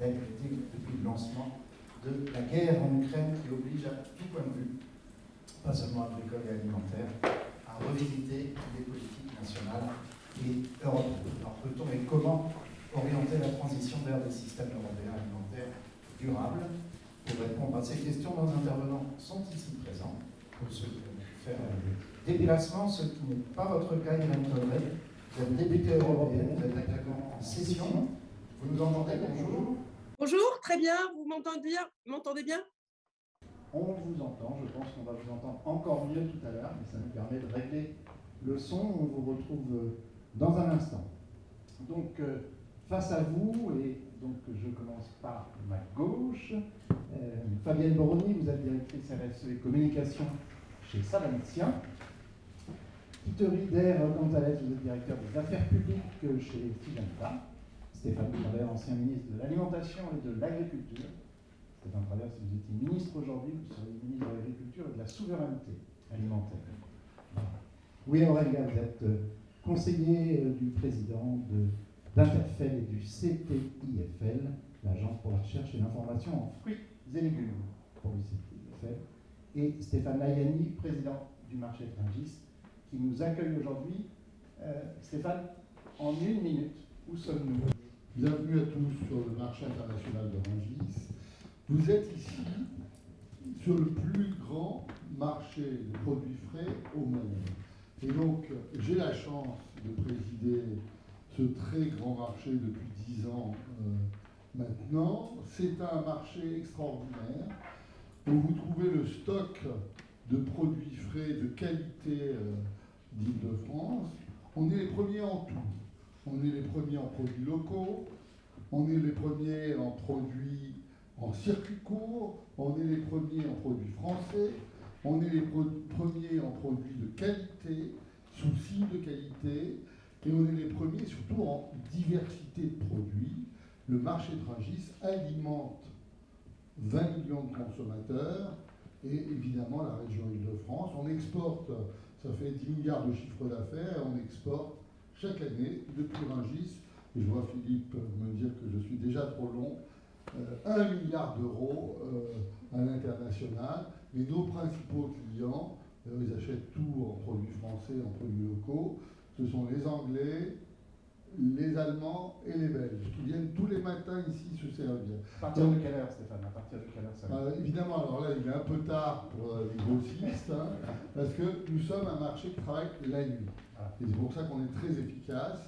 d'agriculture depuis le lancement de la guerre en Ukraine qui oblige à tout point de vue, pas seulement agricole et alimentaire, à revisiter les politiques nationales et européennes. Alors peut-on et comment orienter la transition vers des systèmes européens alimentaires durables? Pour répondre à ces questions, nos intervenants sont ici présents, pour ceux qui ont pu faire des déplacements, ce qui n'est pas votre cas, Irène Tolray. Vous êtes députée européenne, vous êtes actuellement en session. Vous nous entendez? Bonjour. Bonjour, très bien, vous m'entendez bien? On vous entend, je pense qu'on va vous entendre encore mieux tout à l'heure, mais ça nous permet de régler le son. On vous retrouve dans un instant. Donc, face à vous, et donc je commence par ma gauche, Fabienne Boroni, vous êtes directrice RSE et communication chez Salentia. Peter Rider Gonzalez, vous êtes directeur des affaires publiques chez Syngenta. Stéphane Travers, ancien ministre de l'Alimentation et de l'Agriculture. Stéphane Travers, si vous étiez ministre aujourd'hui, vous seriez ministre de l'Agriculture et de la souveraineté alimentaire. Oui, Aurélia, vous êtes conseiller du président d'Interfel et du CTIFL, l'Agence pour la recherche et l'information en fruits et légumes pour le CTIFL, et Stéphane Layani, président du marché de Rungis, qui nous accueille aujourd'hui. Stéphane, en une minute, où sommes-nous? Bienvenue à tous sur le marché international de Rungis. Vous êtes ici sur le plus grand marché de produits frais au monde. Et donc, j'ai la chance de présider ce très grand marché depuis 10 ans maintenant. C'est un marché extraordinaire où vous trouvez le stock de produits frais de qualité d'Île-de-France. On est les premiers en tout. On est les premiers en produits locaux, on est les premiers en produits en circuit court, on est les premiers en produits français, on est les premiers en produits de qualité, sous signe de qualité, et on est les premiers surtout en diversité de produits. Le marché de Rungis alimente 20 millions de consommateurs et évidemment la région Île-de-France. On exporte, ça fait 10 milliards de chiffre d'affaires, on exporte chaque année depuis Rungis, et je vois Philippe me dire que je suis déjà trop long, 1 milliard d'euros à l'international. Mais nos principaux clients, ils achètent tout en produits français, en produits locaux. Ce sont les Anglais, les Allemands et les Belges qui viennent tous les matins ici se servir. À partir de quelle heure, Stéphane? À partir de quelle heure ça va? Évidemment, alors là, il est un peu tard pour les grossistes, hein, parce que nous sommes un marché qui travaille la nuit. Et c'est pour ça qu'on est très efficace.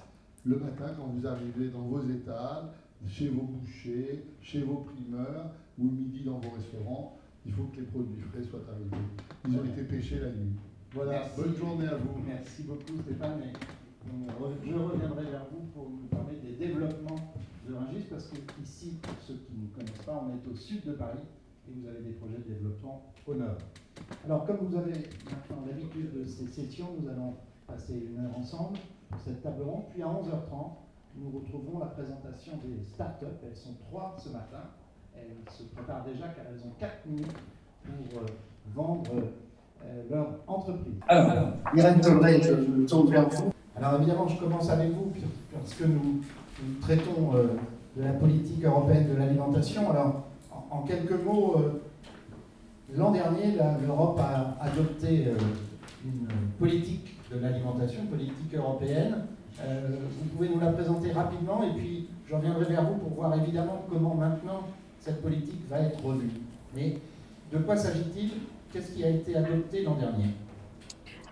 Le matin, quand vous arrivez dans vos étals, chez vos bouchers, chez vos primeurs, ou le midi dans vos restaurants, il faut que les produits frais soient arrivés. Ils ont été pêchés la nuit. Voilà, merci. Bonne journée à vous. Merci beaucoup Stéphane. Je reviendrai vers vous pour nous parler des développements de Rungis, parce que ici, pour ceux qui ne connaissent pas, on est au sud de Paris et vous avez des projets de développement au nord. Alors, comme vous avez maintenant l'habitude de ces sessions, nous allons passer une heure ensemble pour cette table ronde, puis à 11h30, nous retrouverons la présentation des startups. Elles sont 3 ce matin. Elles se préparent déjà car elles ont 4 minutes pour vendre leur entreprise. Alors Irène Tolray, je me tourne vers vous. Alors évidemment, je commence avec vous, parce que nous traitons de la politique européenne de l'alimentation. Alors, en quelques mots, l'an dernier, l'Europe a adopté une politique de l'alimentation, une politique européenne. Vous pouvez nous la présenter rapidement, et puis je reviendrai vers vous pour voir évidemment comment maintenant cette politique va être revue. Mais de quoi s'agit-il? Qu'est-ce qui a été adopté l'an dernier?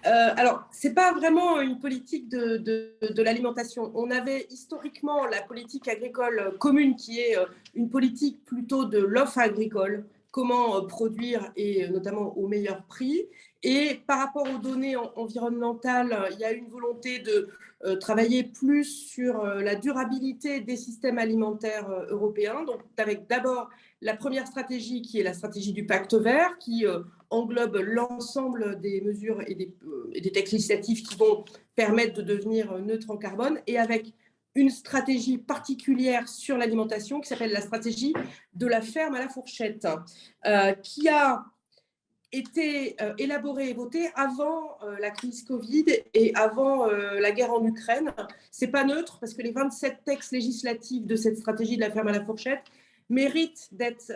Alors, ce n'est pas vraiment une politique de l'alimentation. On avait historiquement la politique agricole commune, qui est une politique plutôt de l'offre agricole, comment produire, et notamment au meilleur prix. Et par rapport aux données environnementales, il y a une volonté de travailler plus sur la durabilité des systèmes alimentaires européens. Donc, avec d'abord la première stratégie, qui est la stratégie du Pacte vert, qui englobe l'ensemble des mesures et des textes législatifs qui vont permettre de devenir neutre en carbone, et avec une stratégie particulière sur l'alimentation qui s'appelle la stratégie de la ferme à la fourchette, qui a été élaborée et votée avant la crise Covid et avant la guerre en Ukraine. Ce n'est pas neutre, parce que les 27 textes législatifs de cette stratégie de la ferme à la fourchette mérite d'être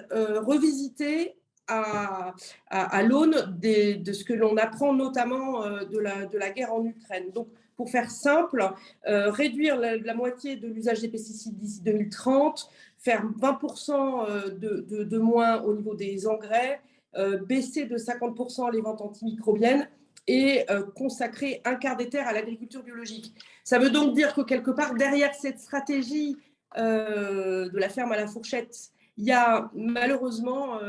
revisité à l'aune de ce que l'on apprend notamment de la guerre en Ukraine. Donc, pour faire simple, réduire la moitié de l'usage des pesticides d'ici 2030, faire 20% de moins au niveau des engrais, baisser de 50% les ventes antimicrobiennes et consacrer un quart des terres à l'agriculture biologique. Ça veut donc dire que quelque part, derrière cette stratégie de la ferme à la fourchette, il y a malheureusement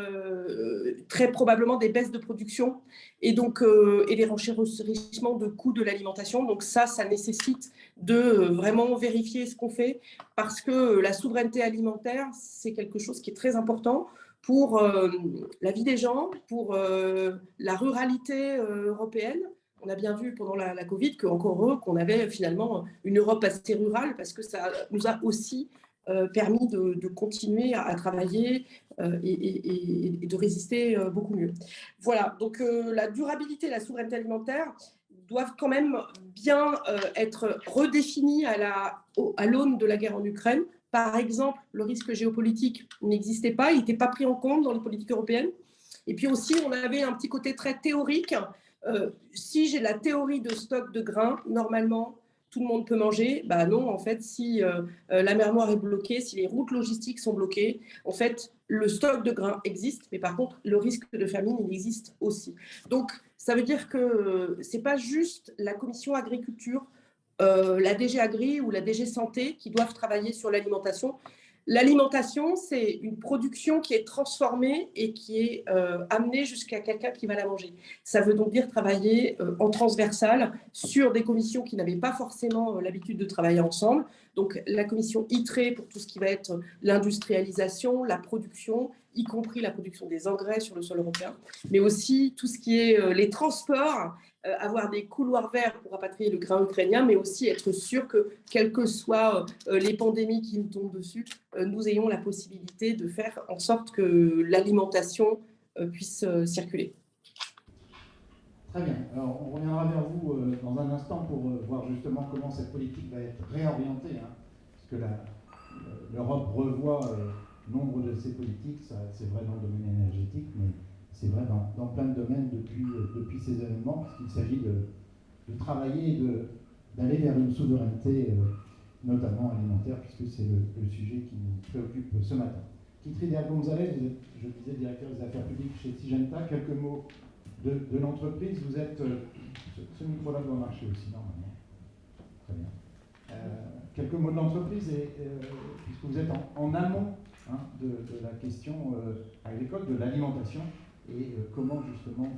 très probablement des baisses de production et donc et des renchérissements de coûts de l'alimentation. Donc ça nécessite de vraiment vérifier ce qu'on fait parce que la souveraineté alimentaire, c'est quelque chose qui est très important pour la vie des gens, pour la ruralité européenne. On a bien vu pendant la Covid qu'encore heureux qu'on avait finalement une Europe assez rurale parce que ça nous a aussi permis de continuer à travailler et de résister beaucoup mieux. Voilà, donc la durabilité et la souveraineté alimentaire doivent quand même bien être redéfinies à l'aune de la guerre en Ukraine. Par exemple, le risque géopolitique n'existait pas, il n'était pas pris en compte dans les politiques européennes. Et puis aussi, on avait un petit côté très théorique. Si j'ai la théorie de stock de grains, normalement, tout le monde peut manger. Bah non, en fait, si la mer Noire est bloquée, si les routes logistiques sont bloquées, en fait, le stock de grains existe, mais par contre, le risque de famine, il existe aussi. Donc, ça veut dire que ce n'est pas juste la commission agriculture, la DG Agri ou la DG Santé qui doivent travailler sur l'alimentation. L'alimentation, c'est une production qui est transformée et qui est amenée jusqu'à quelqu'un qui va la manger. Ça veut donc dire travailler en transversal sur des commissions qui n'avaient pas forcément l'habitude de travailler ensemble. Donc la commission ITRE pour tout ce qui va être l'industrialisation, la production, y compris la production des engrais sur le sol européen, mais aussi tout ce qui est les transports, avoir des couloirs verts pour rapatrier le grain ukrainien, mais aussi être sûr que, quelles que soient les pandémies qui nous tombent dessus, nous ayons la possibilité de faire en sorte que l'alimentation puisse circuler. Très bien. Alors, on reviendra vers vous dans un instant pour voir justement comment cette politique va être réorientée, hein, parce que l'Europe revoit nombre de ses politiques. C'est vrai dans le domaine énergétique, mais c'est vrai dans plein de domaines depuis ces événements, puisqu'il s'agit de travailler et d'aller vers une souveraineté, notamment alimentaire, puisque c'est le sujet qui nous préoccupe ce matin. Kitri Gonzalez, vous êtes, je disais, directeur des affaires publiques chez Syngenta. Quelques mots de l'entreprise. Vous êtes... ce micro-là doit marcher aussi, normalement. Très bien. Quelques mots de l'entreprise, puisque vous êtes en amont hein, de la question agricole, de l'alimentation, et comment justement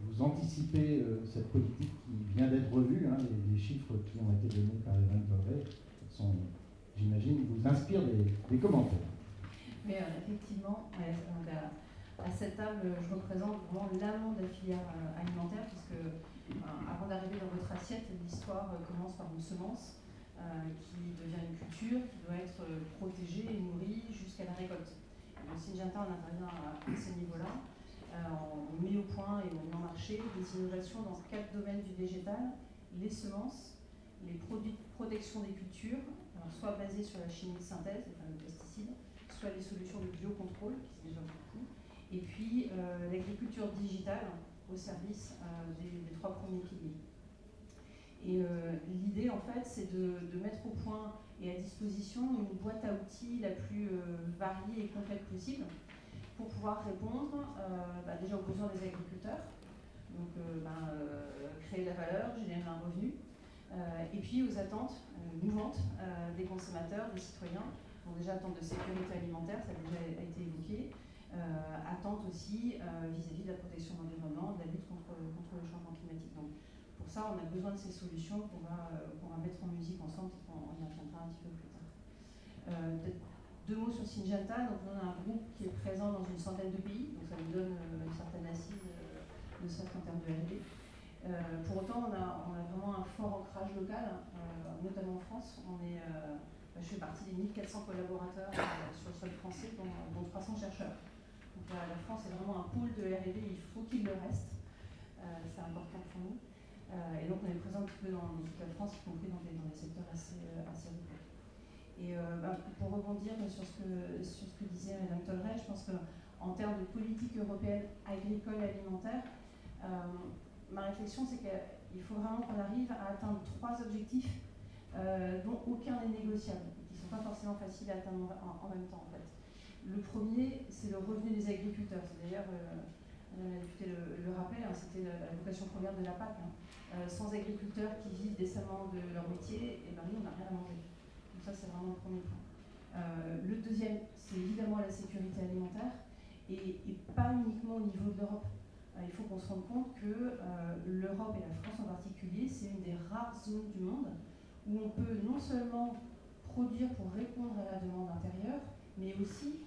vous anticipez cette politique qui vient d'être revue. Hein, les chiffres qui ont été donnés par Hélène Doré sont, j'imagine, vous inspirent des commentaires. Mais effectivement, à cette table, je représente vraiment l'amont de la filière alimentaire, puisque avant d'arriver dans votre assiette, l'histoire commence par une semence qui devient une culture, qui doit être protégée et nourrie jusqu'à la récolte. Donc, Syngenta, on intervient à ce niveau-là. On met au point et on met en marché des innovations dans 4 domaines du végétal: les semences, les produits de protection des cultures, alors soit basés sur la chimie de synthèse, les fameux pesticides, soit les solutions de biocontrôle, qui c'est déjà beaucoup, et puis l'agriculture digitale au service des 3 premiers piliers. Et l'idée, en fait, c'est de mettre au point et à disposition une boîte à outils la plus variée et complète possible pour pouvoir répondre déjà aux besoins des agriculteurs, donc créer de la valeur, générer un revenu, et puis aux attentes mouvantes des consommateurs, des citoyens. Donc déjà, attentes de sécurité alimentaire, ça a déjà été évoqué, attentes aussi vis-à-vis de la protection de l'environnement, de la lutte contre le changement climatique. Donc, pour ça, on a besoin de ces solutions qu'on va mettre en musique ensemble, on y reviendra un petit peu plus tard. Peut-être 2 mots sur Syngenta. Donc, on a un groupe qui est présent dans une centaine de pays, donc ça nous donne une certaine assise, ne serait-ce qu'en termes de R&D. Pour autant, on a vraiment un fort ancrage local, notamment en France. Je fais partie des 1400 collaborateurs sur le sol français, dont 300 chercheurs. Donc la France est vraiment un pôle de R&D, il faut qu'il le reste. C'est important pour nous. Et donc on est présent un petit peu dans toute la France, y compris dans des secteurs assez locaux. Et pour rebondir sur ce que disait Mme Tolleray, je pense qu'en termes de politique européenne agricole et alimentaire, ma réflexion c'est qu'il faut vraiment qu'on arrive à atteindre 3 objectifs dont aucun n'est négociable, et qui ne sont pas forcément faciles à atteindre en même temps en fait. Le premier, c'est le revenu des agriculteurs. C'est d'ailleurs, Madame la députée le rappelait, hein, c'était la vocation première de la PAC. Hein. Sans agriculteurs qui vivent décemment de leur métier, et ben nous, on n'a rien à manger. Donc ça, c'est vraiment le premier point. Le deuxième, c'est évidemment la sécurité alimentaire, et pas uniquement au niveau de l'Europe. Il faut qu'on se rende compte que l'Europe et la France en particulier, c'est une des rares zones du monde où on peut non seulement produire pour répondre à la demande intérieure, mais aussi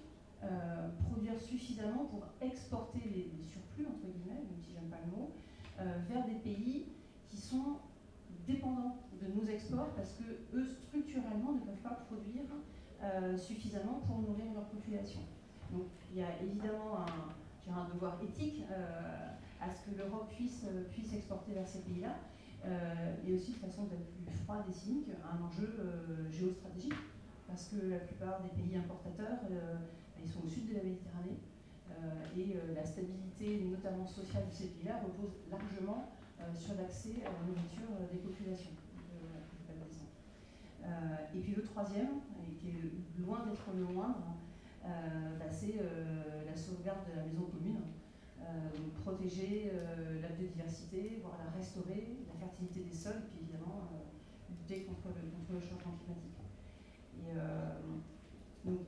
produire suffisamment pour exporter les surplus, entre guillemets, même si j'aime pas le mot, vers des pays qui sont dépendants de nos exports parce que eux, structurellement, ne peuvent pas produire suffisamment pour nourrir leur population. Donc il y a évidemment un devoir éthique à ce que l'Europe puisse exporter vers ces pays-là, et aussi de façon peut-être plus froide et cynique, un enjeu géostratégique, parce que la plupart des pays importateurs, ils sont au sud de la Méditerranée, et la stabilité, notamment sociale de ces pays-là, repose largement sur l'accès à la nourriture des populations. Et puis le troisième, et qui est loin d'être le moindre, c'est la sauvegarde de la maison commune. Donc protéger la biodiversité, voire la restaurer, la fertilité des sols, et puis évidemment lutter contre le changement climatique. Et donc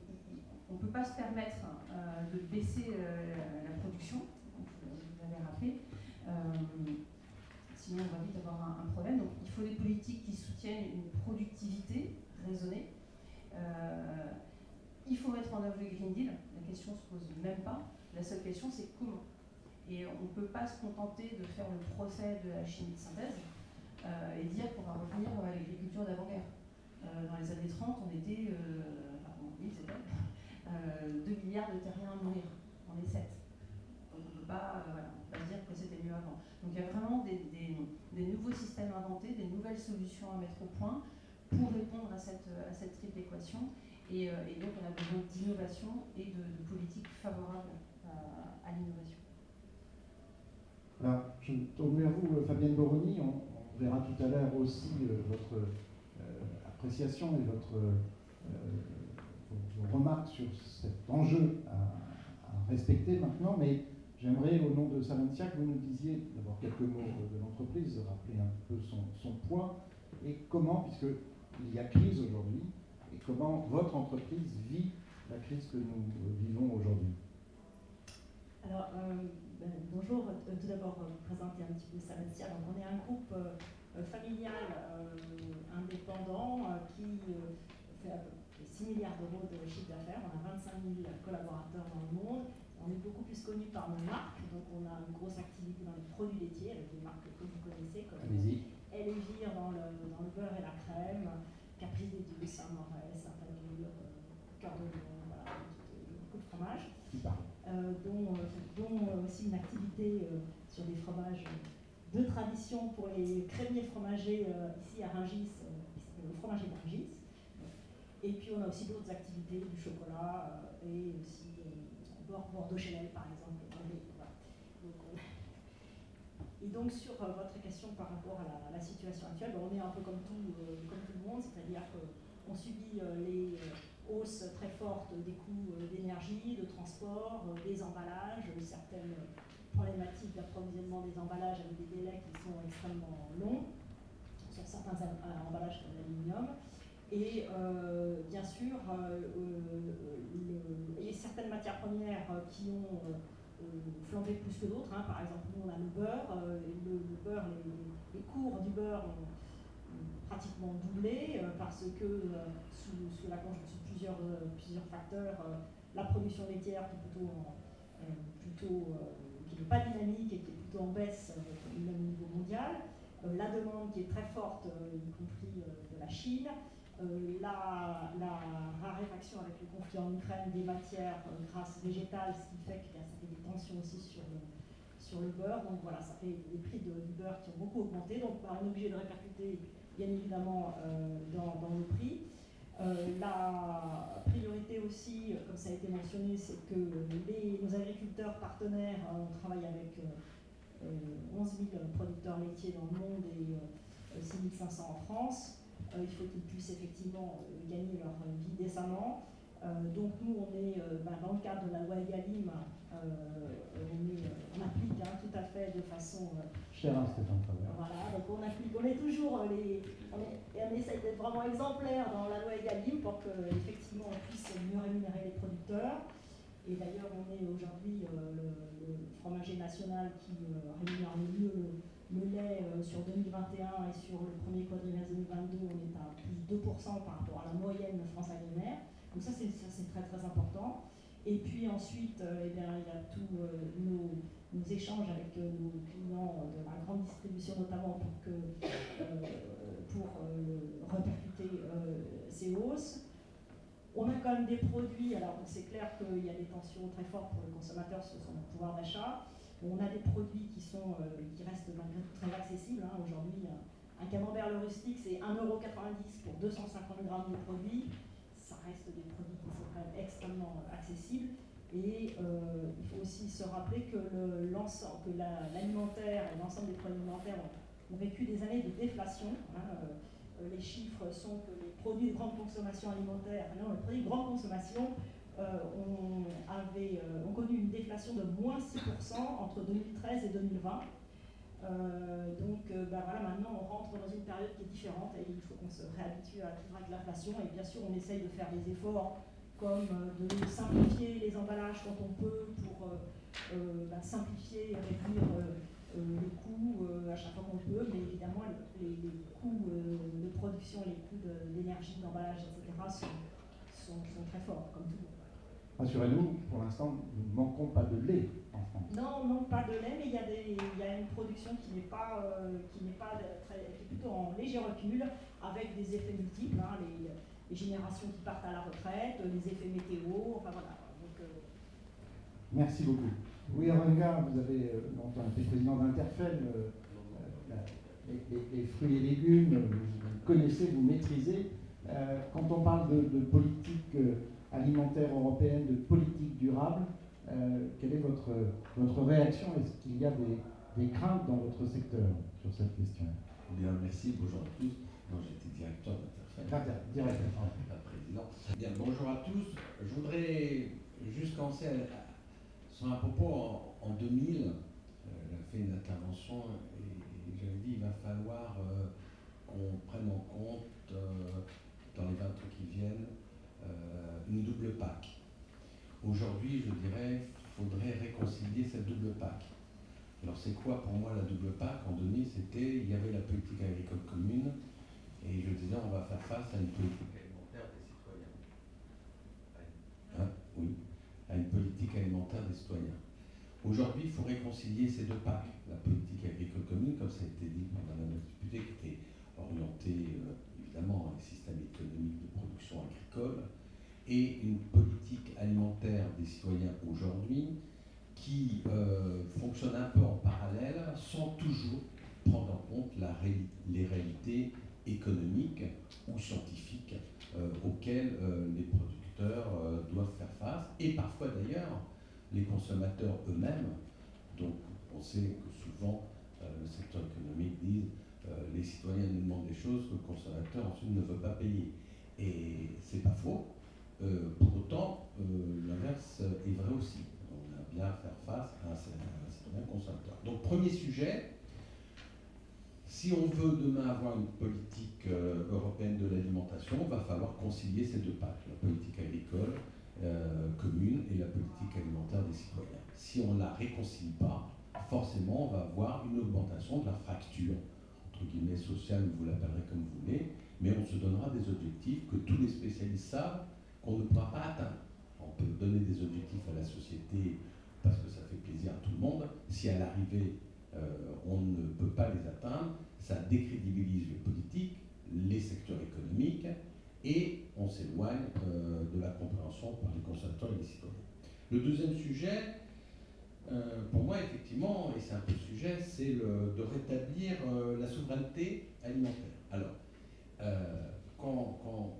on ne peut pas se permettre de baisser la production, vous l'avez rappelé, sinon on va vite avoir un problème. Donc il faut des politiques qui soutiennent une productivité raisonnée. Il faut mettre en œuvre le Green Deal, la question ne se pose même pas, la seule question c'est comment. Et on ne peut pas se contenter de faire le procès de la chimie de synthèse et dire qu'on va revenir à l'agriculture d'avant-guerre. Dans les années 30, on était, 2 milliards de terriens à nourrir, on est 7. Donc on ne peut pas dire que c'était mieux avant. Donc il y a vraiment des nouveaux systèmes inventés, des nouvelles solutions à mettre au point pour répondre à cette triple équation. Et donc on a besoin d'innovation et de politiques favorables à l'innovation. Alors, je me tourne vers vous, Fabienne Boroni. On verra tout à l'heure aussi votre appréciation et vos remarques sur cet enjeu à respecter maintenant. Mais j'aimerais, au nom de Salentia, que vous nous disiez d'abord quelques mots de l'entreprise, rappeler un peu son poids et comment, puisqu'il y a crise aujourd'hui, et comment votre entreprise vit la crise que nous vivons aujourd'hui. Alors, bonjour, tout d'abord présenter un petit peu Salentia. Donc, on est un groupe familial indépendant qui fait à peu près 6 milliards d'euros de chiffre d'affaires. On a 25 000 collaborateurs dans le monde. On est beaucoup plus connu par nos marques. Donc, on a une grosse activité dans les produits laitiers avec des marques que vous connaissez comme Elevir dans le beurre et la crème, Caprice des Dieux, Saint-Maurès, Saint-Padule, Cœur de Lion, voilà, beaucoup de fromages. Dont aussi une activité sur des fromages de tradition pour les crémiers fromagers ici à Rungis, qui s'appelle le fromager de Rungis. Et puis on a aussi d'autres activités, du chocolat et aussi Bordeaux-Chenel par exemple. Voilà. Et donc sur votre question par rapport à la situation actuelle, on est un peu comme tout le monde, c'est-à-dire qu'on subit les hausses très fortes des coûts d'énergie, de transport, des emballages, certaines problématiques d'approvisionnement des emballages avec des délais qui sont extrêmement longs sur certains emballages comme l'aluminium. Et bien sûr, il y a certaines matières premières qui ont flambé plus que d'autres. Hein. Par exemple, nous on a le beurre. Les cours du beurre ont pratiquement doublé parce que sous la conjonction de plusieurs facteurs, la production laitière qui est qui n'est pas dynamique et qui est plutôt en baisse même au niveau mondial, la demande qui est très forte, y compris de la Chine, la raréfaction avec le conflit en Ukraine des matières grasses végétales, ce qui fait que ça fait des tensions aussi sur le beurre. Donc voilà, ça fait des prix du beurre qui ont beaucoup augmenté. Donc on est obligé de répercuter bien évidemment dans nos prix. La priorité aussi, comme ça a été mentionné, c'est que nos agriculteurs partenaires, on travaille avec 11 000 producteurs laitiers dans le monde et 6 500 en France. Il faut qu'ils puissent effectivement gagner leur vie décemment. Donc nous, on est dans le cadre de la loi Egalim, on applique tout à fait de façon... Cher Stéphane Travers. Voilà, donc on est toujours on essaye d'être vraiment exemplaire dans la loi Egalim pour qu'effectivement on puisse mieux rémunérer les producteurs. Et d'ailleurs, on est aujourd'hui le fromager national qui rémunère le mieux le lait sur 2021 et sur le premier quadrimestre 2022, on est à plus 2% par rapport à la moyenne de France Alimentaire. Donc ça, c'est très très important. Et puis ensuite, il y a tous nos échanges avec nos clients de la grande distribution notamment pour répercuter ces hausses. On a quand même des produits, alors c'est clair qu'il y a des tensions très fortes pour les consommateurs sur son pouvoir d'achat. On a des produits qui restent malgré tout très accessibles. Aujourd'hui, un camembert le rustique, c'est 1,90 € pour 250 grammes de produits. Ça reste des produits qui sont quand même extrêmement accessibles. Et il faut aussi se rappeler que l'alimentaire et l'ensemble des produits alimentaires ont vécu des années de déflation. Les chiffres sont que les produits de grande consommation alimentaire, les produits de grande consommation ont connu une déflation de moins 6% entre 2013 et 2020. Voilà, maintenant on rentre dans une période qui est différente et il faut qu'on se réhabitue à vivre avec l'inflation. Et bien sûr, on essaye de faire des efforts comme de simplifier les emballages quand on peut pour simplifier et réduire les coûts à chaque fois qu'on peut, mais évidemment les coûts de production, les coûts d'énergie, d'emballage, etc. sont très forts, comme tout le monde. Rassurez-nous, pour l'instant, nous ne manquons pas de lait en France. Non, on manque pas de lait, mais il y a une production qui est plutôt en léger recul, avec des effets multiples, les générations qui partent à la retraite, les effets météo, enfin voilà. Donc, Merci beaucoup. Oui, Aranka, vous avez longtemps été président d'Interfel, les fruits et légumes, vous connaissez, vous maîtrisez. Quand on parle de politique alimentaire européenne, de politique durable, quelle est votre réaction? Est-ce qu'il y a des craintes dans votre secteur sur cette question? Bien, merci, bonjour à tous. Non, j'étais directeur d'Interfel. Directeur. Pas président. Bien, bonjour à tous. Je voudrais juste commencer sur un propos. En 2000, j'ai fait une intervention et j'avais dit il va falloir qu'on prenne en compte dans les 20 ans qui viennent une double PAC. Aujourd'hui, je dirais, il faudrait réconcilier cette double PAC. Alors c'est quoi pour moi la double PAC? En 2000, il y avait la politique agricole commune et je disais on va faire face à une politique alimentaire des citoyens. Oui, à une politique alimentaire des citoyens. Aujourd'hui, il faut réconcilier ces deux PAC. La politique agricole commune, comme ça a été dit par Madame la députée, qui était orientée évidemment à un système économique de production agricole, et une politique alimentaire des citoyens aujourd'hui qui fonctionne un peu en parallèle sans toujours prendre en compte les réalités économiques ou scientifiques auxquelles les producteurs doivent faire face, et parfois d'ailleurs les consommateurs eux-mêmes. Donc on sait que souvent le secteur économique dit les citoyens nous demandent des choses que le consommateur ensuite ne veut pas payer. Et c'est pas faux. Pour autant, l'inverse est vrai aussi. On a bien à faire face à un citoyen consommateur. Donc premier sujet, si on veut demain avoir une politique européenne de l'alimentation, il va falloir concilier ces deux PAC, la politique agricole commune et la politique alimentaire des citoyens. Si on ne la réconcilie pas, forcément on va avoir une augmentation de la fracture, entre guillemets sociale, vous l'appellerez comme vous voulez, mais on se donnera des objectifs que tous les spécialistes savent qu'on ne pourra pas atteindre. On peut donner des objectifs à la société parce que ça fait plaisir à tout le monde. Si à l'arrivée on ne peut pas les atteindre, ça décrédibilise les politiques, les secteurs économiques, et on s'éloigne de la compréhension par les consommateurs et les citoyens. Le deuxième sujet, pour moi effectivement, et c'est un peu le sujet, c'est de rétablir la souveraineté alimentaire. Alors, quand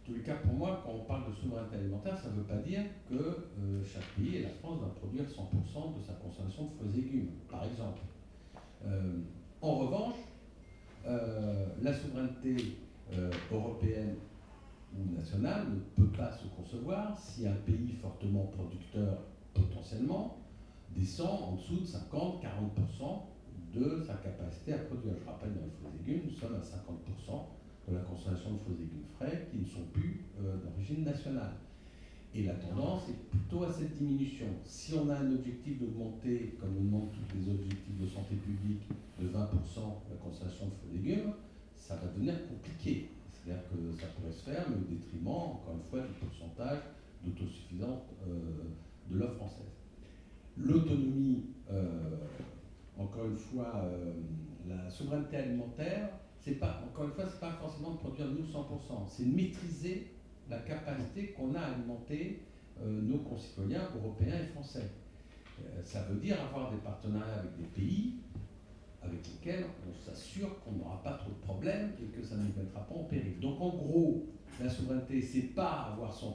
tous les cas, pour moi, quand on parle de souveraineté alimentaire, ça ne veut pas dire que chaque pays, et la France, va produire 100% de sa consommation de fruits et légumes, par exemple. En revanche, la souveraineté européenne ou nationale ne peut pas se concevoir si un pays fortement producteur, potentiellement, descend en dessous de 50-40% de sa capacité à produire. Je rappelle, dans les fruits et légumes, nous sommes à 50% de la consommation de fruits et légumes frais qui ne sont plus d'origine nationale. Et la tendance est plutôt à cette diminution. Si on a un objectif d'augmenter, comme le demandent tous les objectifs de santé publique, de 20% la consommation de fruits et légumes, ça va devenir compliqué. C'est-à-dire que ça pourrait se faire, mais au détriment, encore une fois, du pourcentage d'autosuffisance de l'offre française. L'autonomie, encore une fois, la souveraineté alimentaire, c'est pas, encore une fois, c'est pas forcément de produire nous 100%, c'est de maîtriser la capacité qu'on a à alimenter nos concitoyens européens et français. Ça veut dire avoir des partenariats avec des pays avec lesquels on s'assure qu'on n'aura pas trop de problèmes et que ça ne nous mettra pas en péril. Donc en gros, la souveraineté, c'est pas avoir 100%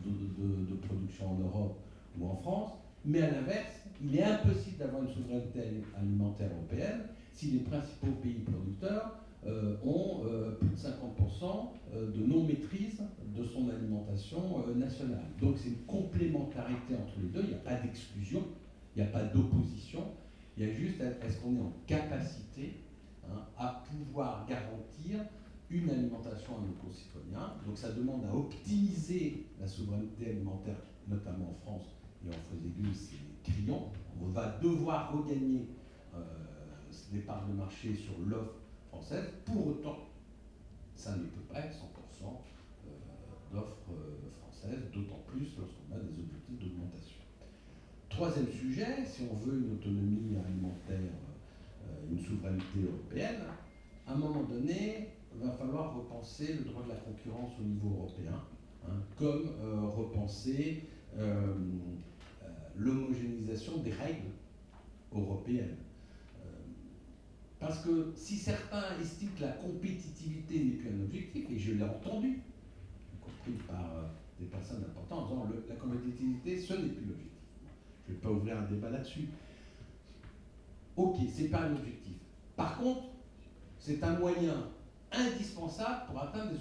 de production en Europe ou en France, mais à l'inverse, il est impossible d'avoir une souveraineté alimentaire européenne si les principaux pays producteurs ont plus de 50% de non-maîtrise de son alimentation nationale. Donc c'est une complémentarité entre les deux, il n'y a pas d'exclusion, il n'y a pas d'opposition, il y a juste est-ce qu'on est en capacité à pouvoir garantir une alimentation à nos concitoyens. Donc ça demande à optimiser la souveraineté alimentaire, notamment en France et en fruits et légumes, c'est criant. On va devoir regagner des parts de marché sur l'offre française. Pour autant, ça ne peut pas être 100% d'offres françaises, d'autant plus lorsqu'on a des objectifs d'augmentation. Troisième sujet, si on veut une autonomie alimentaire, une souveraineté européenne, à un moment donné, il va falloir repenser le droit de la concurrence au niveau européen, comme repenser l'homogénéisation des règles européennes. Parce que si certains estiment que la compétitivité n'est plus un objectif, et je l'ai entendu, y compris par des personnes importantes, en disant la compétitivité, ce n'est plus l'objectif. Je ne vais pas ouvrir un débat là-dessus. Ok, ce n'est pas un objectif. Par contre, c'est un moyen indispensable pour atteindre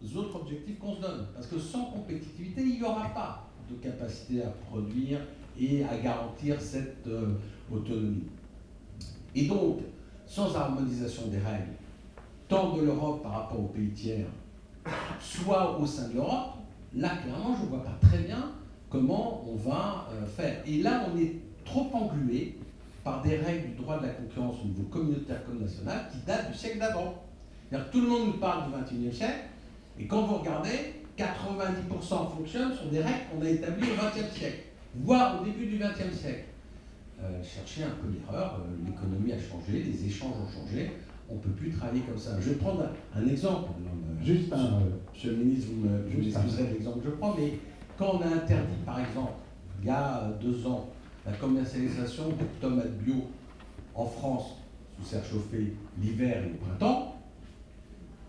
des autres objectifs qu'on se donne. Parce que sans compétitivité, il n'y aura pas de capacité à produire et à garantir cette autonomie. Et donc, sans harmonisation des règles, tant de l'Europe par rapport aux pays tiers, soit au sein de l'Europe, là, clairement, je ne vois pas très bien comment on va faire. Et là, on est trop englué par des règles du droit de la concurrence au niveau communautaire comme national qui datent du siècle d'avant. C'est-à-dire que tout le monde nous parle du XXIe siècle, et quand vous regardez, 90% fonctionnent sur des règles qu'on a établies au XXe siècle, voire au début du XXe siècle. Chercher un peu l'erreur, l'économie a changé, les échanges ont changé, on ne peut plus travailler comme ça. Je vais prendre un exemple. Juste un... Monsieur le ministre, vous m'excuserez de l'exemple que je prends, mais quand on a interdit, par exemple, il y a 2 ans, la commercialisation de tomates bio en France sous serre chauffée l'hiver et au printemps,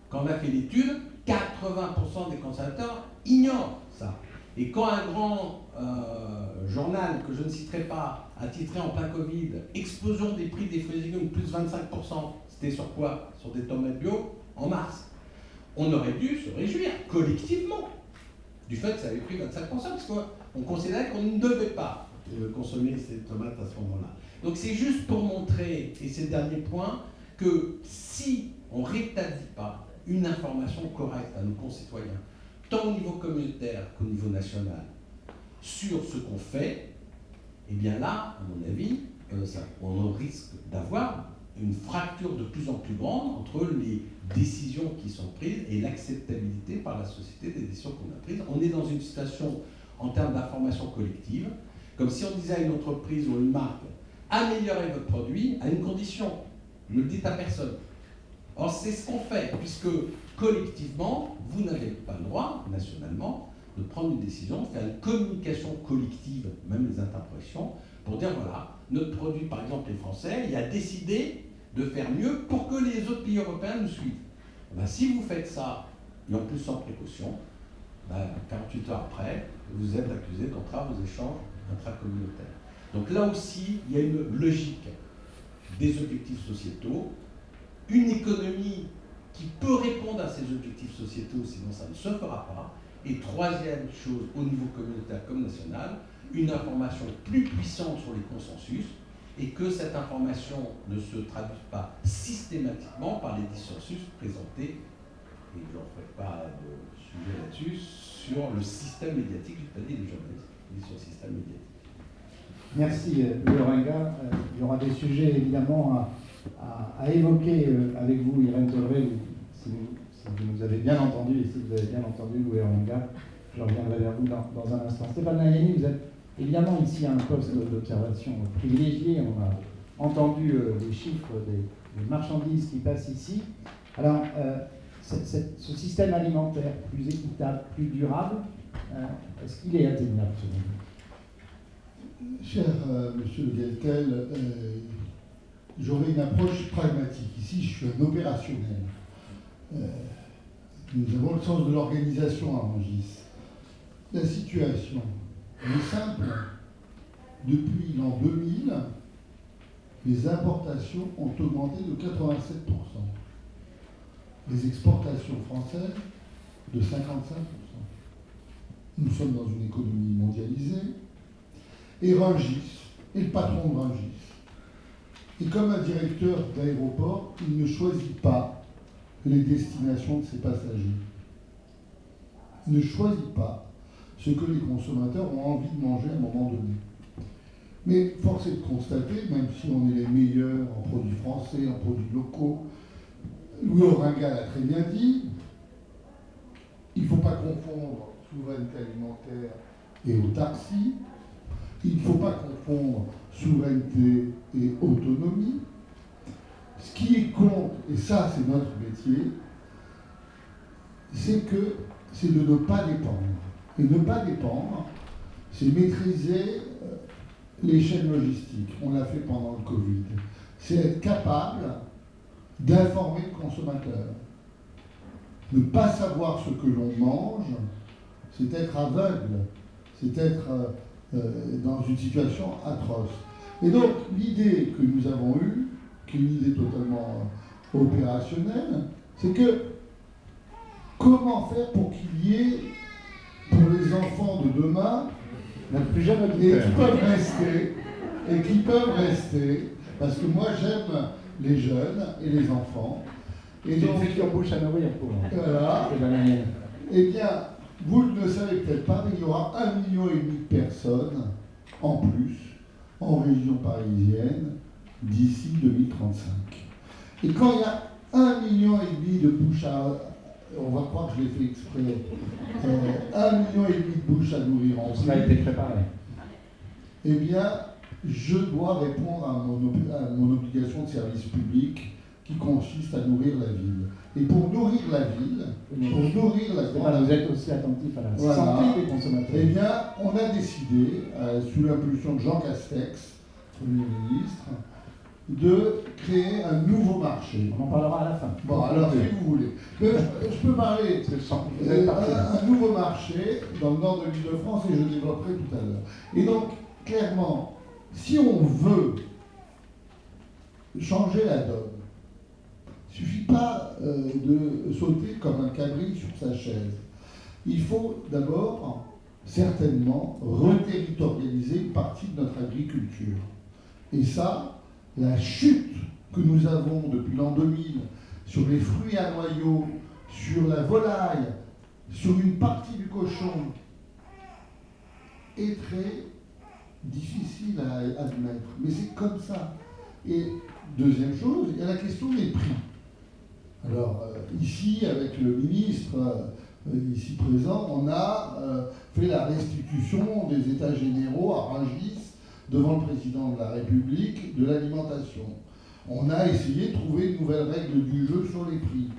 quand on a fait l'étude, 80% des consommateurs ignorent ça. Et quand un grand journal, que je ne citerai pas, a titré en plein Covid « Explosion des prix des fruits et légumes, plus 25%, c'était sur quoi? Sur des tomates bio, en mars. On aurait dû se réjouir, collectivement, du fait que ça avait pris 25%, parce qu'on considérait qu'on ne devait pas consommer ces tomates à ce moment-là. Donc c'est juste pour montrer, et c'est le dernier point, que si on ne rétablit pas une information correcte à nos concitoyens, tant au niveau communautaire qu'au niveau national, sur ce qu'on fait, et bien là, à mon avis, on risque d'avoir une fracture de plus en plus grande entre les décisions qui sont prises et l'acceptabilité par la société des décisions qu'on a prises. On est dans une situation, en termes d'information collective, comme si on disait à une entreprise ou une marque, améliorez votre produit à une condition, ne le dites à personne. Or, c'est ce qu'on fait, puisque collectivement, vous n'avez pas le droit, nationalement, de prendre une décision, de faire une communication collective, même les interprètes, pour dire voilà, notre produit, par exemple les Français, il a décidé de faire mieux pour que les autres pays européens nous suivent. Ben, si vous faites ça, et en plus sans précaution, 48 heures après, vous êtes accusé d'entrave aux échanges intracommunautaires. Donc là aussi, il y a une logique des objectifs sociétaux, une économie qui peut répondre à ces objectifs sociétaux, sinon ça ne se fera pas. Et troisième chose, au niveau communautaire comme national, une information plus puissante sur les consensus, et que cette information ne se traduise pas systématiquement par les dissensus présentés, et je n'en ferai pas de sujet là-dessus, sur le système médiatique, je n'ai pas dit les journalistes, mais sur le système médiatique. Merci Louis Orenga. Il y aura des sujets évidemment à évoquer avec vous, Irène Tolleré, si vous nous avez bien entendu et si vous avez bien entendu Louis Orenga. Je reviendrai vers vous dans un instant. Stéphane Nayani, vous êtes évidemment ici à un poste d'observation privilégié. On a entendu les chiffres des marchandises qui passent ici. Alors, ce système alimentaire plus équitable, plus durable, est-ce qu'il est atteignable selon vous ? Cher Monsieur Le Gueltel, j'aurais une approche pragmatique. Ici, je suis un opérationnel. Nous avons le sens de l'organisation à Rungis. La situation est simple. Depuis l'an 2000, les importations ont augmenté de 87%. Les exportations françaises de 55%. Nous sommes dans une économie mondialisée. Et Rungis, et le patron de Rungis. Et comme un directeur d'aéroport, il ne choisit pas les destinations de ses passagers. Il ne choisit pas ce que les consommateurs ont envie de manger à un moment donné. Mais force est de constater, même si on est les meilleurs en produits français, en produits locaux, Louis Orenga l'a très bien dit, il ne faut pas confondre souveraineté alimentaire et autarcie. Il ne faut pas confondre souveraineté et autonomie. Ce qui compte, et ça c'est notre métier, c'est de ne pas dépendre. Et ne pas dépendre, c'est maîtriser les chaînes logistiques. On l'a fait pendant le Covid. C'est être capable d'informer le consommateur. Ne pas savoir ce que l'on mange, c'est être aveugle, c'est être dans une situation atroce. Et donc, l'idée que nous avons eue, qui est une idée totalement opérationnelle, c'est que comment faire pour qu'il y ait, pour les enfants de demain, Notre plus jeune et auditeur. qui peuvent rester, parce que moi j'aime les jeunes et les enfants. Et C'est donc, une future bouche à nourrir pour voilà. Stéphane Nayani. Eh bien, vous ne le savez peut-être pas, mais il y aura 1,5 million de personnes en plus en région parisienne d'ici 2035. Et quand il y a 1,5 million de bouches à... On va croire que je l'ai fait exprès. 1,5 million de bouches à nourrir en Ça a plus. été préparé. Eh bien, je dois répondre à mon obligation de service public qui consiste à nourrir la ville. Et pour nourrir la ville, pour nourrir la grande... Vous êtes aussi attentif à la Voilà. santé des consommateurs. Eh bien, on a décidé, sous l'impulsion de Jean Castex, Premier ministre, de créer un nouveau marché. On en parlera à la fin. Bon, alors si vous voulez. Mais je peux parler Parce que je sens que vous êtes parti. un nouveau marché dans le nord de l'Île-de-France et je développerai tout à l'heure. Et donc, clairement, si on veut changer la donne, il ne suffit pas de sauter comme un cabri sur sa chaise. Il faut d'abord, certainement, reterritorialiser une partie de notre agriculture. Et ça, la chute que nous avons depuis l'an 2000 sur les fruits à noyaux, sur la volaille, sur une partie du cochon, est très difficile à admettre. Mais c'est comme ça. Et deuxième chose, il y a la question des prix. Alors, ici, avec le ministre ici présent, on a fait la restitution des états généraux à Rungis devant le président de la République de l'alimentation. On a essayé de trouver une nouvelle règle du jeu sur les prix.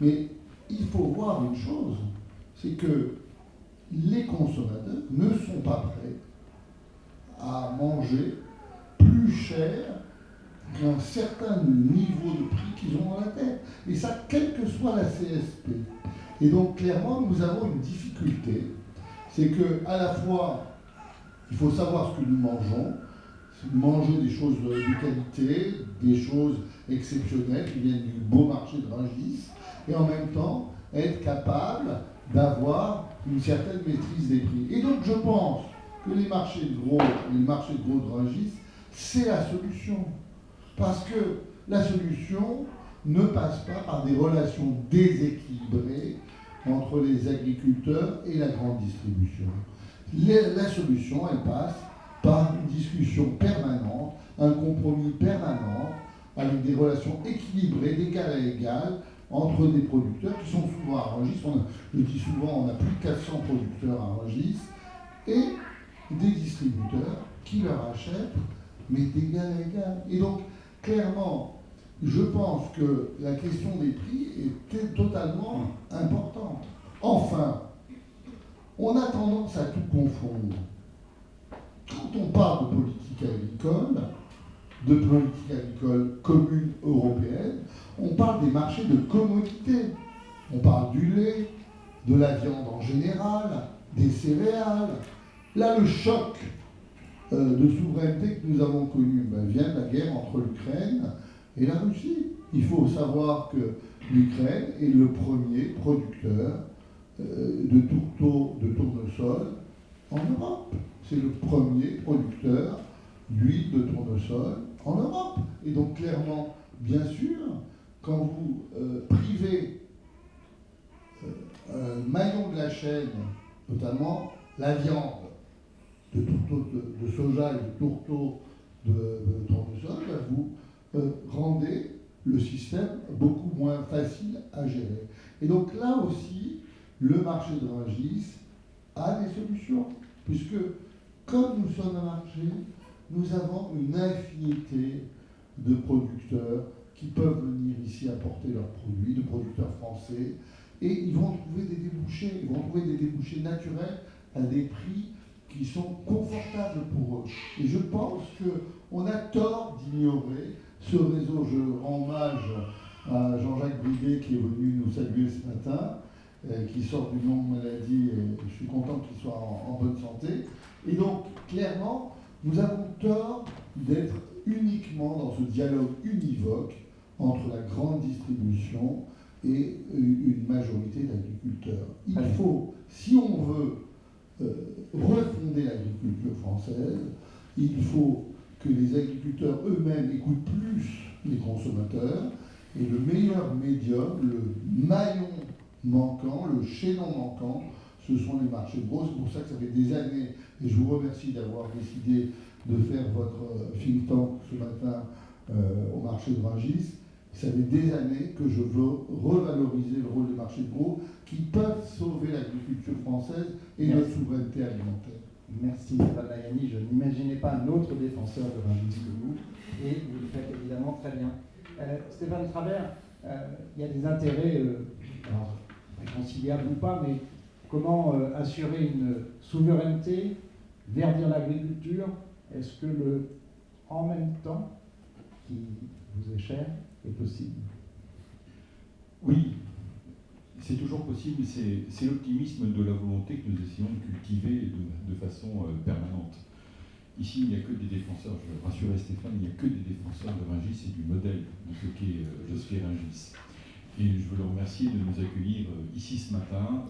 Mais il faut voir une chose, c'est que les consommateurs ne sont pas prêts à manger plus cher qu'un certain niveau de prix qu'ils ont dans la tête. Et ça, quelle que soit la CSP. Et donc clairement, nous avons une difficulté, c'est que à la fois, il faut savoir ce que nous mangeons, manger des choses de qualité, des choses exceptionnelles qui viennent du beau marché de Rungis, et en même temps être capable d'avoir une certaine maîtrise des prix. Et donc je pense que les marchés de gros de Rungis, c'est la solution. Parce que la solution ne passe pas par des relations déséquilibrées entre les agriculteurs et la grande distribution. La solution, elle passe par une discussion permanente, un compromis permanent, avec des relations équilibrées, d'égal à égal, entre des producteurs qui sont souvent à Rungis. Je dis souvent, on a plus de 400 producteurs à Rungis, et des distributeurs qui leur achètent, mais d'égal à égal. Et donc, clairement, je pense que la question des prix était totalement importante. Enfin, on a tendance à tout confondre. Quand on parle de politique agricole commune européenne, on parle des marchés de commodités. On parle du lait, de la viande en général, des céréales. Là, le choc de souveraineté que nous avons connu vient de la guerre entre l'Ukraine et la Russie. Il faut savoir que l'Ukraine est le premier producteur de tourteaux de tournesol en Europe. C'est le premier producteur d'huile de tournesol en Europe. Et donc clairement, bien sûr, quand vous privez un maillon de la chaîne, notamment la viande, de tourteaux de soja et de tourteaux de tournesol, vous rendez le système beaucoup moins facile à gérer. Et donc là aussi, le marché de Rungis a des solutions, puisque comme nous sommes un marché, nous avons une infinité de producteurs qui peuvent venir ici apporter leurs produits, de producteurs français, et ils vont trouver des débouchés naturels à des prix qui sont confortables pour eux. Et je pense qu'on a tort d'ignorer ce réseau. Je rends hommage à Jean-Jacques Briguet qui est venu nous saluer ce matin, qui sort d'une longue maladie, et je suis content qu'il soit en bonne santé. Et donc, clairement, nous avons tort d'être uniquement dans ce dialogue univoque entre la grande distribution et une majorité d'agriculteurs. Il faut, si on veut refonder l'agriculture française, il faut que les agriculteurs eux-mêmes écoutent plus les consommateurs, et le meilleur médium, le maillon manquant, le chaînon manquant, ce sont les marchés de gros. C'est pour ça que ça fait des années, et je vous remercie d'avoir décidé de faire votre think tank ce matin au marché de Rungis. Ça fait des années que je veux revaloriser le rôle des marchés de gros qui peuvent sauver l'agriculture française et notre souveraineté alimentaire. Merci Stéphane Layani, je n'imaginais pas un autre défenseur de Rungis que vous, et vous le faites évidemment très bien. Stéphane Travert, il y a des intérêts, alors, réconciliables ou pas, mais comment assurer une souveraineté, verdir l'agriculture? Est-ce que le en même temps, qui vous est cher, est possible? Oui, c'est toujours possible, c'est l'optimisme de la volonté que nous essayons de cultiver de façon permanente. Ici, il n'y a que des défenseurs, je veux rassurer Stéphane, il n'y a que des défenseurs de Rungis et du modèle de ce qu'est Rungis. Et je veux le remercier de nous accueillir ici ce matin.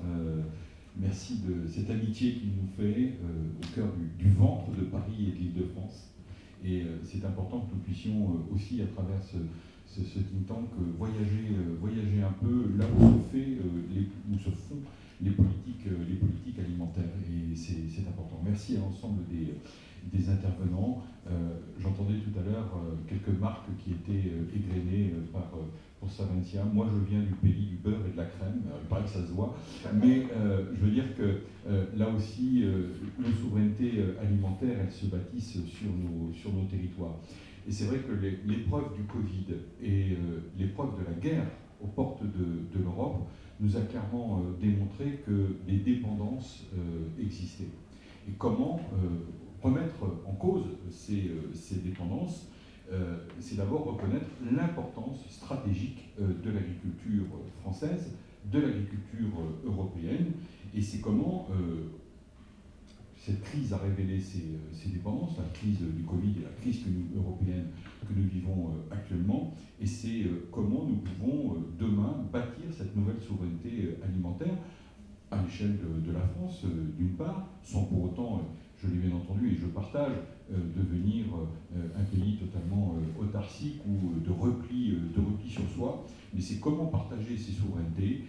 Merci de cette amitié qu'il nous fait au cœur du ventre de Paris et de l'Île-de-France. Et c'est important que nous puissions aussi, à travers ce think tank, voyager un peu là où se font les politiques alimentaires. Et c'est important. Merci à l'ensemble des intervenants. J'entendais tout à l'heure quelques marques qui étaient égrenées pour Saventia. Moi, je viens du pays du beurre et de la crème. Il paraît que ça se voit. Mais je veux dire que là aussi, nos souverainetés alimentaires, elles se bâtissent sur nos territoires. Et c'est vrai que l'épreuve du Covid et l'épreuve de la guerre aux portes de l'Europe nous a clairement démontré que les dépendances existaient. Et comment remettre en cause ces dépendances, c'est d'abord reconnaître l'importance stratégique de l'agriculture française de l'agriculture européenne, et c'est comment cette crise a révélé ses dépendances, la crise du Covid et la crise européenne que nous vivons actuellement, et c'est comment nous pouvons demain bâtir cette nouvelle souveraineté alimentaire à l'échelle de la France, d'une part, sans pour autant, je l'ai bien entendu et je partage, devenir un pays totalement autarcique ou de repli sur soi, mais c'est comment partager ces souverainetés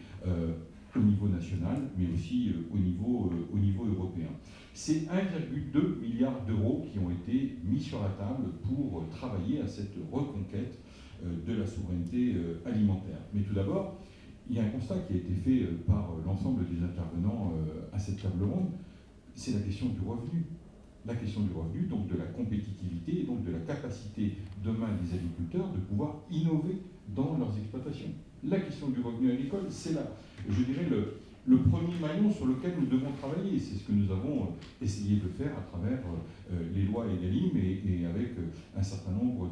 au niveau national, mais aussi au niveau européen. C'est 1,2 milliard d'euros qui ont été mis sur la table pour travailler à cette reconquête de la souveraineté alimentaire. Mais tout d'abord, il y a un constat qui a été fait par l'ensemble des intervenants à cette table ronde, c'est la question du revenu. La question du revenu, donc de la compétitivité et donc de la capacité demain des agriculteurs de pouvoir innover dans leurs exploitations. La question du revenu agricole, c'est là, je dirais, le premier maillon sur lequel nous devons travailler. C'est ce que nous avons essayé de faire à travers les lois EGalim et avec un certain nombre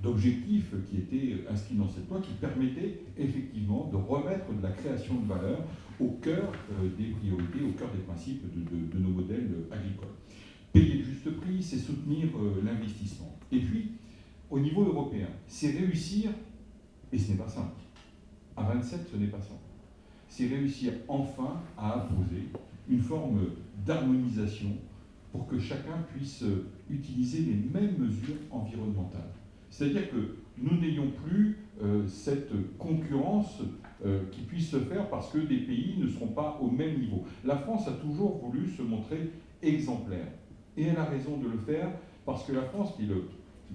d'objectifs qui étaient inscrits dans cette loi qui permettaient effectivement de remettre de la création de valeur au cœur des priorités, au cœur des principes de nos modèles agricoles. Payer le juste prix, c'est soutenir l'investissement. Et puis, au niveau européen, c'est réussir, et ce n'est pas simple. À 27, ce n'est pas simple. C'est réussir enfin à imposer une forme d'harmonisation pour que chacun puisse utiliser les mêmes mesures environnementales. C'est-à-dire que nous n'ayons plus cette concurrence qui puisse se faire parce que des pays ne seront pas au même niveau. La France a toujours voulu se montrer exemplaire. Et elle a raison de le faire parce que la France,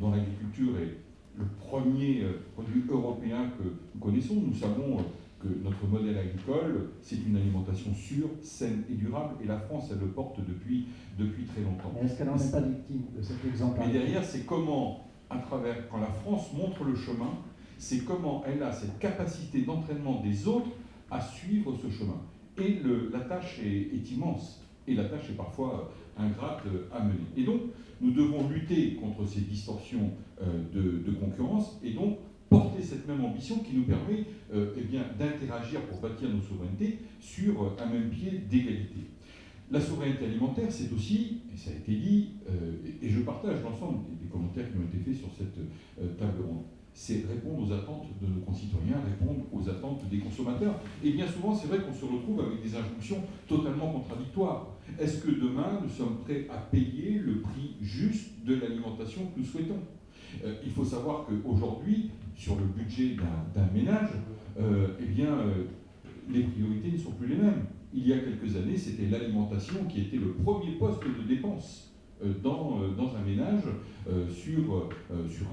dont l'agriculture est le premier produit européen que nous connaissons, nous savons que notre modèle agricole, c'est une alimentation sûre, saine et durable, et la France, elle le porte depuis très longtemps. Mais est-ce qu'elle n'en est pas victime de cet exemple? Mais derrière, c'est comment, à travers, quand la France montre le chemin, c'est comment elle a cette capacité d'entraînement des autres à suivre ce chemin. Et la tâche est immense, et la tâche est parfois ingrate à mener. Et donc, nous devons lutter contre ces distorsions de concurrence, et donc porter cette même ambition qui nous permet d'interagir pour bâtir nos souverainetés sur un même pied d'égalité. La souveraineté alimentaire, c'est aussi, et ça a été dit, et je partage l'ensemble des commentaires qui ont été faits sur cette table ronde, c'est répondre aux attentes de nos concitoyens, répondre aux attentes des consommateurs. Et bien souvent, c'est vrai qu'on se retrouve avec des injonctions totalement contradictoires. Est-ce que demain, nous sommes prêts à payer le prix juste de l'alimentation que nous souhaitons ? Il faut savoir qu'aujourd'hui, sur le budget d'un ménage, les priorités ne sont plus les mêmes. Il y a quelques années, c'était l'alimentation qui était le premier poste de dépense dans un ménage sur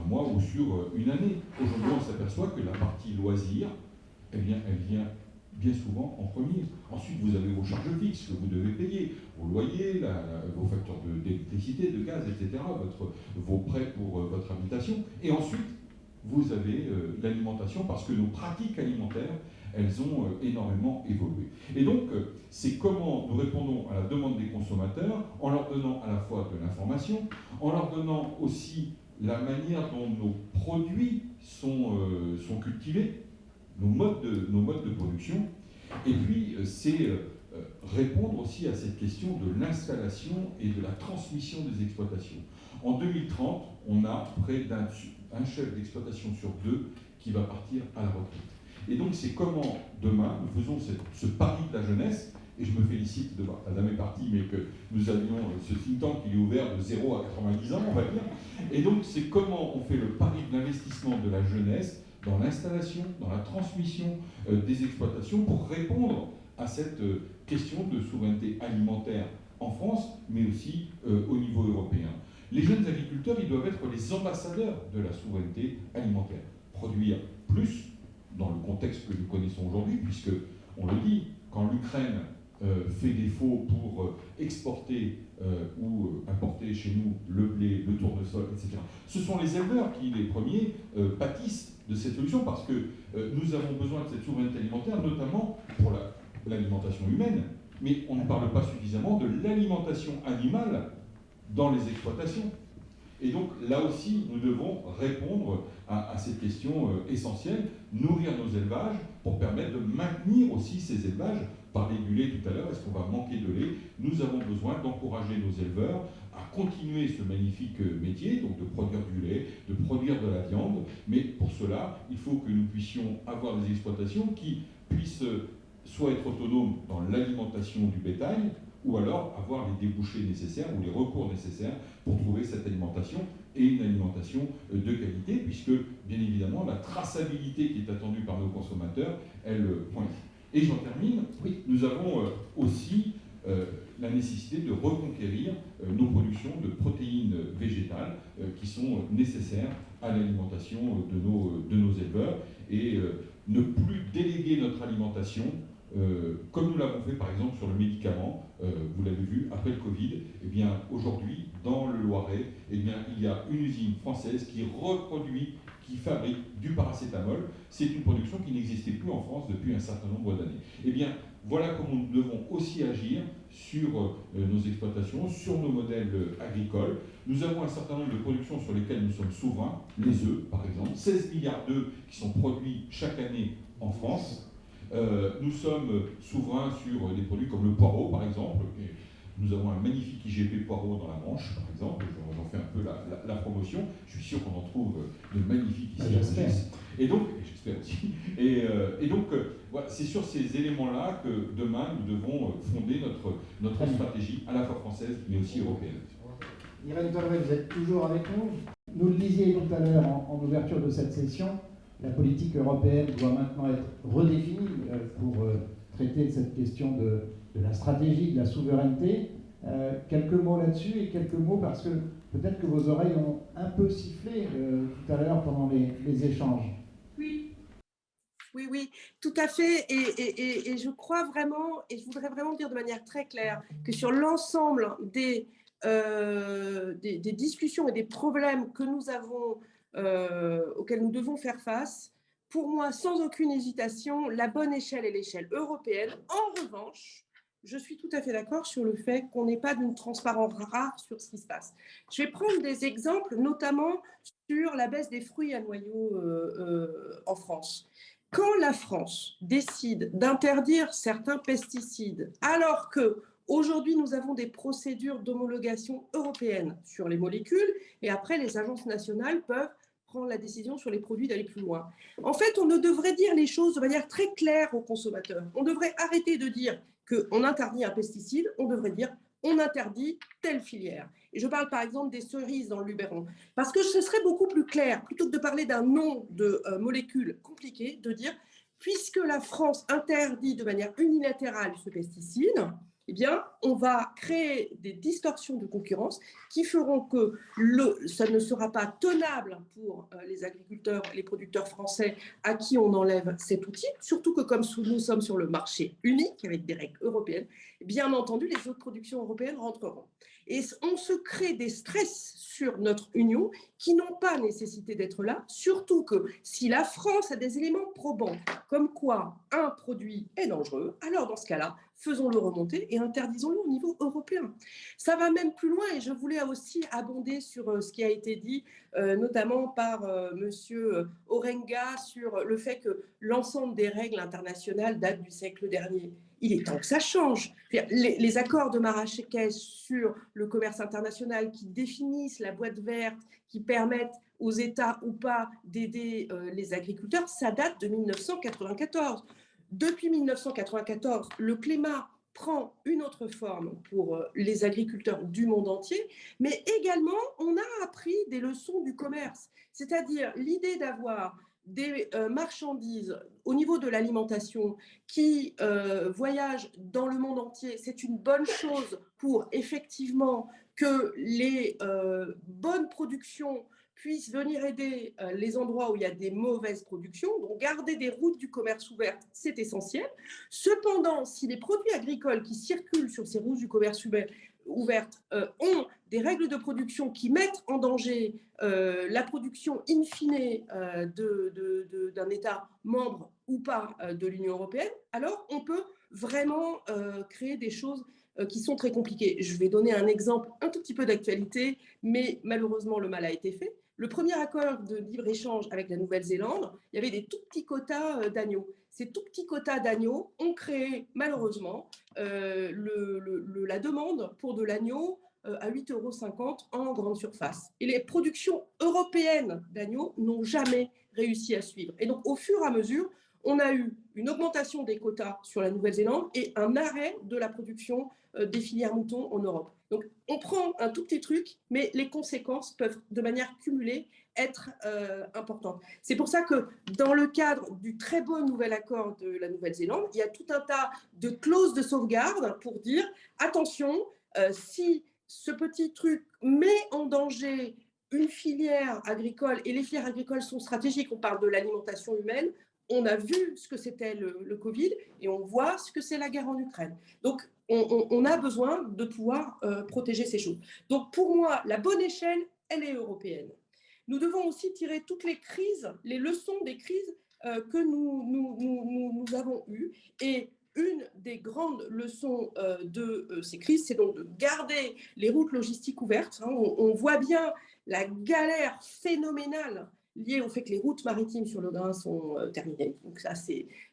un mois ou sur une année. Aujourd'hui, on s'aperçoit que la partie loisir, elle vient bien souvent en premier. Ensuite, vous avez vos charges fixes que vous devez payer, vos loyers, vos factures d'électricité, de gaz, etc., vos prêts pour votre habitation. Et ensuite, vous avez l'alimentation parce que nos pratiques alimentaires, elles ont énormément évolué. Et donc, c'est comment nous répondons à la demande des consommateurs en leur donnant à la fois de l'information, en leur donnant aussi la manière dont nos produits sont cultivés, nos modes de production. Et puis, c'est répondre aussi à cette question de l'installation et de la transmission des exploitations. En 2030, on a près d'un chef d'exploitation sur 2 qui va partir à la retraite. Et donc, c'est comment, demain, nous faisons ce pari de la jeunesse, et je me félicite de voir, la dame est partie, mais que nous avions ce think tank qui est ouvert de 0 à 90 ans, on va dire. Et donc, c'est comment on fait le pari de l'investissement de la jeunesse dans l'installation, dans la transmission des exploitations pour répondre à cette question de souveraineté alimentaire en France, mais aussi au niveau européen. Les jeunes agriculteurs, ils doivent être les ambassadeurs de la souveraineté alimentaire. Produire plus, dans le contexte que nous connaissons aujourd'hui, puisque, on le dit, quand l'Ukraine fait défaut pour exporter ou importer chez nous le blé, le tournesol, etc., ce sont les éleveurs qui, les premiers, pâtissent de cette solution, parce que nous avons besoin de cette souveraineté alimentaire, notamment pour l'alimentation humaine, mais on ne parle pas suffisamment de l'alimentation animale dans les exploitations. Et donc là aussi, nous devons répondre à cette question essentielle, nourrir nos élevages pour permettre de maintenir aussi ces élevages. Parler du lait tout à l'heure, est-ce qu'on va manquer de lait? Nous avons besoin d'encourager nos éleveurs à continuer ce magnifique métier, donc de produire du lait, de produire de la viande, mais pour cela, il faut que nous puissions avoir des exploitations qui puissent soit être autonomes dans l'alimentation du bétail, ou alors avoir les débouchés nécessaires ou les recours nécessaires pour trouver cette alimentation et une alimentation de qualité, puisque, bien évidemment, la traçabilité qui est attendue par nos consommateurs, elle pointe. Et j'en termine, oui, nous avons aussi la nécessité de reconquérir nos productions de protéines végétales qui sont nécessaires à l'alimentation de nos éleveurs, et ne plus déléguer notre alimentation comme nous l'avons fait par exemple sur le médicament, vous l'avez vu, après le Covid, eh bien aujourd'hui, dans le Loiret, eh bien, il y a une usine française qui reproduit, qui fabrique du paracétamol. C'est une production qui n'existait plus en France depuis un certain nombre d'années. Eh bien, voilà comment nous devons aussi agir sur nos exploitations, sur nos modèles agricoles. Nous avons un certain nombre de productions sur lesquelles nous sommes souverains, les œufs par exemple, 16 milliards d'œufs qui sont produits chaque année en France. Nous sommes souverains sur des produits comme le poireau, par exemple. Et nous avons un magnifique IGP poireau dans la Manche, par exemple. J'en fais un peu la promotion. Je suis sûr qu'on en trouve de magnifiques ici à Rungis. Et donc, j'espère aussi. Et donc, voilà, c'est sur ces éléments-là que demain, nous devons fonder notre stratégie, à la fois française, mais aussi européenne. Irène Tolleray, vous êtes toujours avec nous. Nous le disiez tout à l'heure en ouverture de cette session, la politique européenne doit maintenant être redéfinie pour traiter de cette question de la stratégie, de la souveraineté. Quelques mots là-dessus et quelques mots parce que peut-être que vos oreilles ont un peu sifflé tout à l'heure pendant les échanges. Oui, tout à fait. Et je crois vraiment, et je voudrais vraiment dire de manière très claire, que sur l'ensemble des discussions et des problèmes que nous avons, auxquels nous devons faire face, pour moi, sans aucune hésitation, la bonne échelle est l'échelle européenne. En revanche, je suis tout à fait d'accord sur le fait qu'on n'ait pas d'une transparence rare sur ce qui se passe. Je vais prendre des exemples, notamment sur la baisse des fruits à noyaux en France. Quand la France décide d'interdire certains pesticides, alors qu'aujourd'hui nous avons des procédures d'homologation européenne sur les molécules, et après les agences nationales peuvent prendre la décision sur les produits d'aller plus loin. En fait, on ne devrait dire les choses de manière très claire aux consommateurs. On devrait arrêter de dire qu'on interdit un pesticide, on devrait dire on interdit telle filière. Et je parle par exemple des cerises dans le Luberon. Parce que ce serait beaucoup plus clair, plutôt que de parler d'un nom de molécule compliquée, de dire, puisque la France interdit de manière unilatérale ce pesticide, eh bien, on va créer des distorsions de concurrence qui feront que ça ne sera pas tenable pour les agriculteurs, les producteurs français à qui on enlève cet outil, surtout que comme nous sommes sur le marché unique avec des règles européennes, bien entendu, les autres productions européennes rentreront. Et on se crée des stress sur notre union qui n'ont pas nécessité d'être là, surtout que si la France a des éléments probants, comme quoi un produit est dangereux, alors dans ce cas-là, faisons-le remonter et interdisons-le au niveau européen. Ça va même plus loin et je voulais aussi abonder sur ce qui a été dit, notamment par monsieur Orenga, sur le fait que l'ensemble des règles internationales datent du siècle dernier. Il est temps que ça change. Les accords de Marrakech sur le commerce international qui définissent la boîte verte, qui permettent aux États ou pas d'aider les agriculteurs, ça date de 1994. Depuis 1994, le climat prend une autre forme pour les agriculteurs du monde entier, mais également, on a appris des leçons du commerce, c'est-à-dire l'idée d'avoir des marchandises au niveau de l'alimentation qui voyagent dans le monde entier, c'est une bonne chose pour effectivement que les bonnes productions puissent venir aider les endroits où il y a des mauvaises productions. Donc, garder des routes du commerce ouvertes, c'est essentiel. Cependant, si les produits agricoles qui circulent sur ces routes du commerce ouvertes ont des règles de production qui mettent en danger la production in fine d'un État membre ou pas de l'Union européenne, alors on peut vraiment créer des choses qui sont très compliquées. Je vais donner un exemple un tout petit peu d'actualité, mais malheureusement, le mal a été fait. Le premier accord de libre-échange avec la Nouvelle-Zélande, il y avait des tout petits quotas d'agneaux. Ces tout petits quotas d'agneaux ont créé, malheureusement, la demande pour de l'agneau à 8,50 € en grande surface. Et les productions européennes d'agneaux n'ont jamais réussi à suivre. Et donc, au fur et à mesure, on a eu une augmentation des quotas sur la Nouvelle-Zélande et un arrêt de la production des filières moutons en Europe. Donc, on prend un tout petit truc, mais les conséquences peuvent, de manière cumulée, être importantes. C'est pour ça que, dans le cadre du très beau nouvel accord de la Nouvelle-Zélande, il y a tout un tas de clauses de sauvegarde pour dire, attention, si ce petit truc met en danger une filière agricole, et les filières agricoles sont stratégiques, on parle de l'alimentation humaine, on a vu ce que c'était le Covid et on voit ce que c'est la guerre en Ukraine. Donc, on a besoin de pouvoir protéger ces choses. Donc, pour moi, la bonne échelle, elle est européenne. Nous devons aussi tirer toutes les crises, les leçons des crises que nous avons eues. Et une des grandes leçons de ces crises, c'est donc de garder les routes logistiques ouvertes. On voit bien la galère phénoménale liée au fait que les routes maritimes sur le grain sont terminées. Donc ça,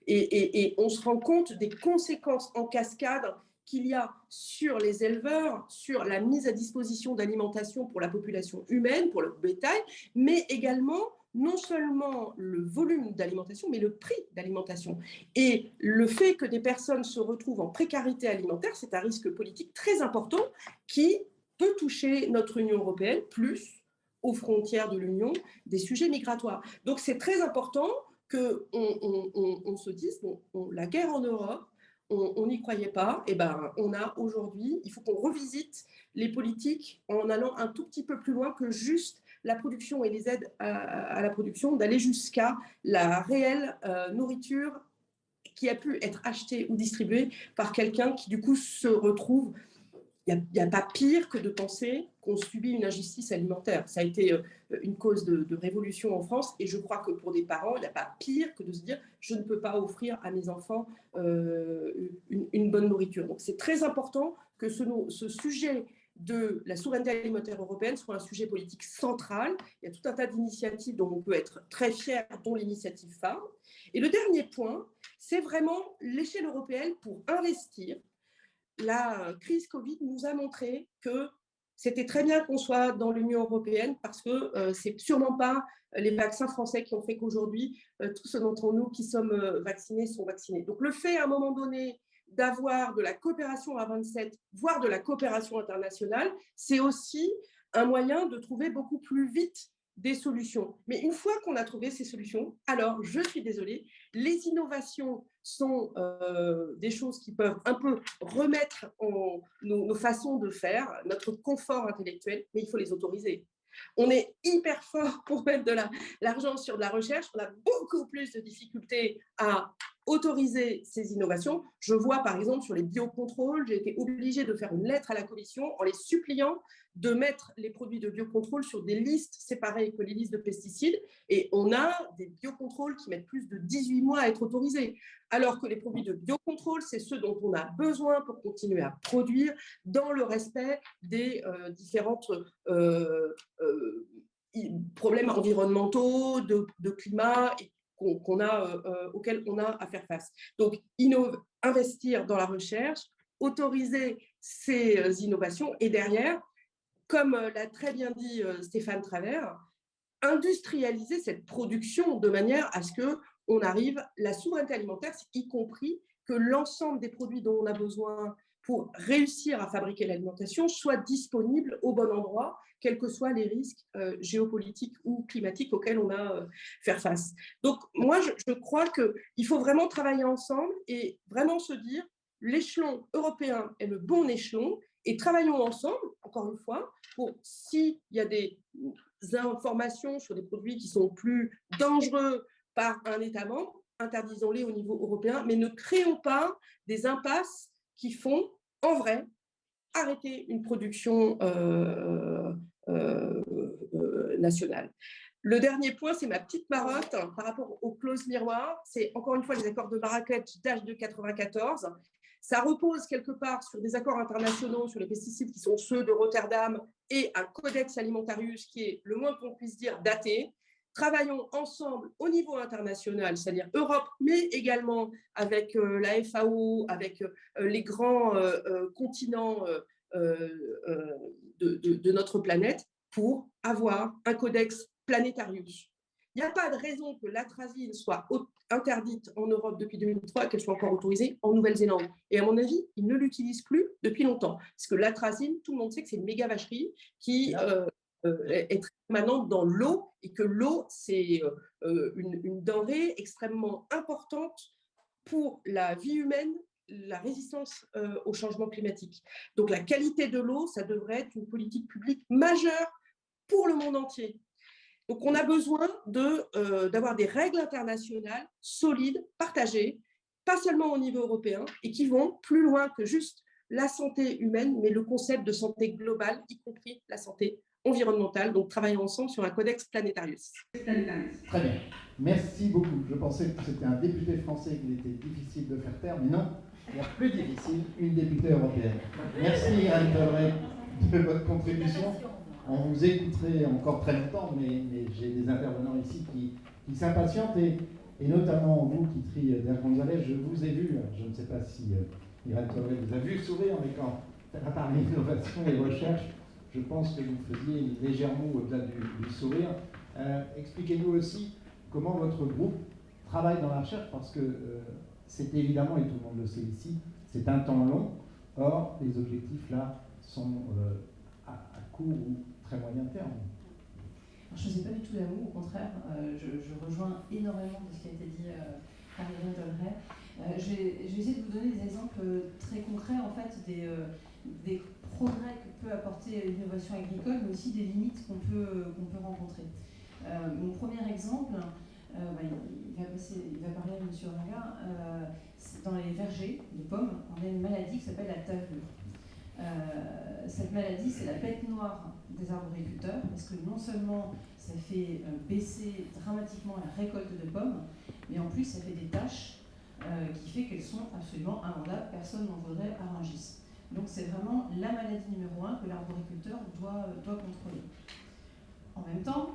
et on se rend compte des conséquences en cascade qu'il y a sur les éleveurs, sur la mise à disposition d'alimentation pour la population humaine, pour le bétail, mais également non seulement le volume d'alimentation, mais le prix d'alimentation. Et le fait que des personnes se retrouvent en précarité alimentaire, c'est un risque politique très important qui peut toucher notre Union européenne, plus aux frontières de l'Union, des sujets migratoires. Donc c'est très important qu'on se dise, bon, la guerre en Europe, on n'y croyait pas, et ben on a aujourd'hui, il faut qu'on revisite les politiques en allant un tout petit peu plus loin que juste la production et les aides à la production, d'aller jusqu'à la réelle nourriture qui a pu être achetée ou distribuée par quelqu'un qui du coup se retrouve. Il n'y a pas pire que de penser qu'on subit une injustice alimentaire. Ça a été une cause de révolution en France et je crois que pour des parents, il n'y a pas pire que de se dire je ne peux pas offrir à mes enfants une bonne nourriture. Donc c'est très important que ce sujet de la souveraineté alimentaire européenne soit un sujet politique central. Il y a tout un tas d'initiatives dont on peut être très fier, dont l'initiative phare. Et le dernier point, c'est vraiment l'échelle européenne pour investir. La crise Covid nous a montré que c'était très bien qu'on soit dans l'Union européenne parce que c'est sûrement pas les vaccins français qui ont fait qu'aujourd'hui, tous ceux d'entre nous qui sommes vaccinés sont vaccinés. Donc le fait à un moment donné d'avoir de la coopération à 27, voire de la coopération internationale, c'est aussi un moyen de trouver beaucoup plus vite des solutions. Mais une fois qu'on a trouvé ces solutions, alors, je suis désolée, les innovations sont des choses qui peuvent un peu remettre nos façons de faire, notre confort intellectuel, mais il faut les autoriser. On est hyper fort pour mettre de l'argent sur de la recherche, on a beaucoup plus de difficultés à autoriser ces innovations. Je vois par exemple sur les biocontrôles, j'ai été obligée de faire une lettre à la Commission en les suppliant de mettre les produits de biocontrôle sur des listes séparées que les listes de pesticides. Et on a des biocontrôles qui mettent plus de 18 mois à être autorisés. Alors que les produits de biocontrôle, c'est ceux dont on a besoin pour continuer à produire dans le respect des différents problèmes environnementaux, de climat, auxquels on a à faire face. Donc, investir dans la recherche, autoriser ces innovations et derrière, comme l'a très bien dit Stéphane Travers, industrialiser cette production de manière à ce qu'on arrive, la souveraineté alimentaire, y compris que l'ensemble des produits dont on a besoin pour réussir à fabriquer l'alimentation soit disponible au bon endroit, quels que soient les risques géopolitiques ou climatiques auxquels on a à faire face. Donc, moi, je crois qu'il faut vraiment travailler ensemble et vraiment se dire l'échelon européen est le bon échelon et travaillons ensemble, encore une fois, pour s'il y a des informations sur des produits qui sont plus dangereux par un État membre, interdisons-les au niveau européen, mais ne créons pas des impasses qui font, en vrai, arrêter une production nationale. Le dernier point, c'est ma petite marotte par rapport aux clauses miroirs. C'est encore une fois les accords de Marrakech d'âge de 94. Ça repose quelque part sur des accords internationaux sur les pesticides qui sont ceux de Rotterdam et un codex alimentarius qui est, le moins qu'on puisse dire, daté. Travaillons ensemble au niveau international, c'est-à-dire Europe, mais également avec la FAO, avec les grands continents de notre planète pour avoir un codex planétarius. Il n'y a pas de raison que l'atrazine soit interdite en Europe depuis 2003 et qu'elle soit encore autorisée en Nouvelle-Zélande. Et à mon avis, ils ne l'utilisent plus depuis longtemps. Parce que l'atrazine, tout le monde sait que c'est une méga vacherie qui est très permanente dans l'eau et que l'eau, c'est une denrée extrêmement importante pour la vie humaine, la résistance au changement climatique. Donc la qualité de l'eau, ça devrait être une politique publique majeure pour le monde entier. Donc on a besoin d'avoir des règles internationales solides, partagées, pas seulement au niveau européen, et qui vont plus loin que juste la santé humaine, mais le concept de santé globale, y compris la santé environnementale. Donc travaillons ensemble sur un codex planétarius. Très bien. Merci beaucoup. Je pensais que c'était un député français qu'il était difficile de faire taire, mais non, il y a plus difficile, une députée européenne. Merci Anne Tolray de votre contribution. On vous écouterait encore très longtemps, mais j'ai des intervenants ici qui s'impatientent, et notamment vous, Kitri Gonzalez, je vous ai vu, je ne sais pas si Irène Tolray vous a vu sourire, mais quand elle a parlé d'innovation et recherche, je pense que vous faisiez légèrement au-delà du sourire. Expliquez-nous aussi comment votre groupe travaille dans la recherche, parce que c'est évidemment, et tout le monde le sait ici, c'est un temps long. Or, les objectifs là sont à court ou très moyen terme. Alors, je ne faisais pas du tout l'amour, au contraire, je rejoins énormément de ce qui a été dit par Irène Tolray. Je vais essayer de vous donner des exemples très concrets en fait des progrès que peut apporter l'innovation agricole, mais aussi des limites qu'on peut rencontrer. Mon premier exemple, il va parler à M. Raga, dans les vergers de pommes, on a une maladie qui s'appelle la tavelure. Cette maladie, c'est la bête noire des arboriculteurs, parce que non seulement ça fait baisser dramatiquement la récolte de pommes, mais en plus ça fait des taches qui fait qu'elles sont absolument invendables, personne n'en voudrait à Rungis. Donc c'est vraiment la maladie numéro 1 que l'arboriculteur doit contrôler. En même temps,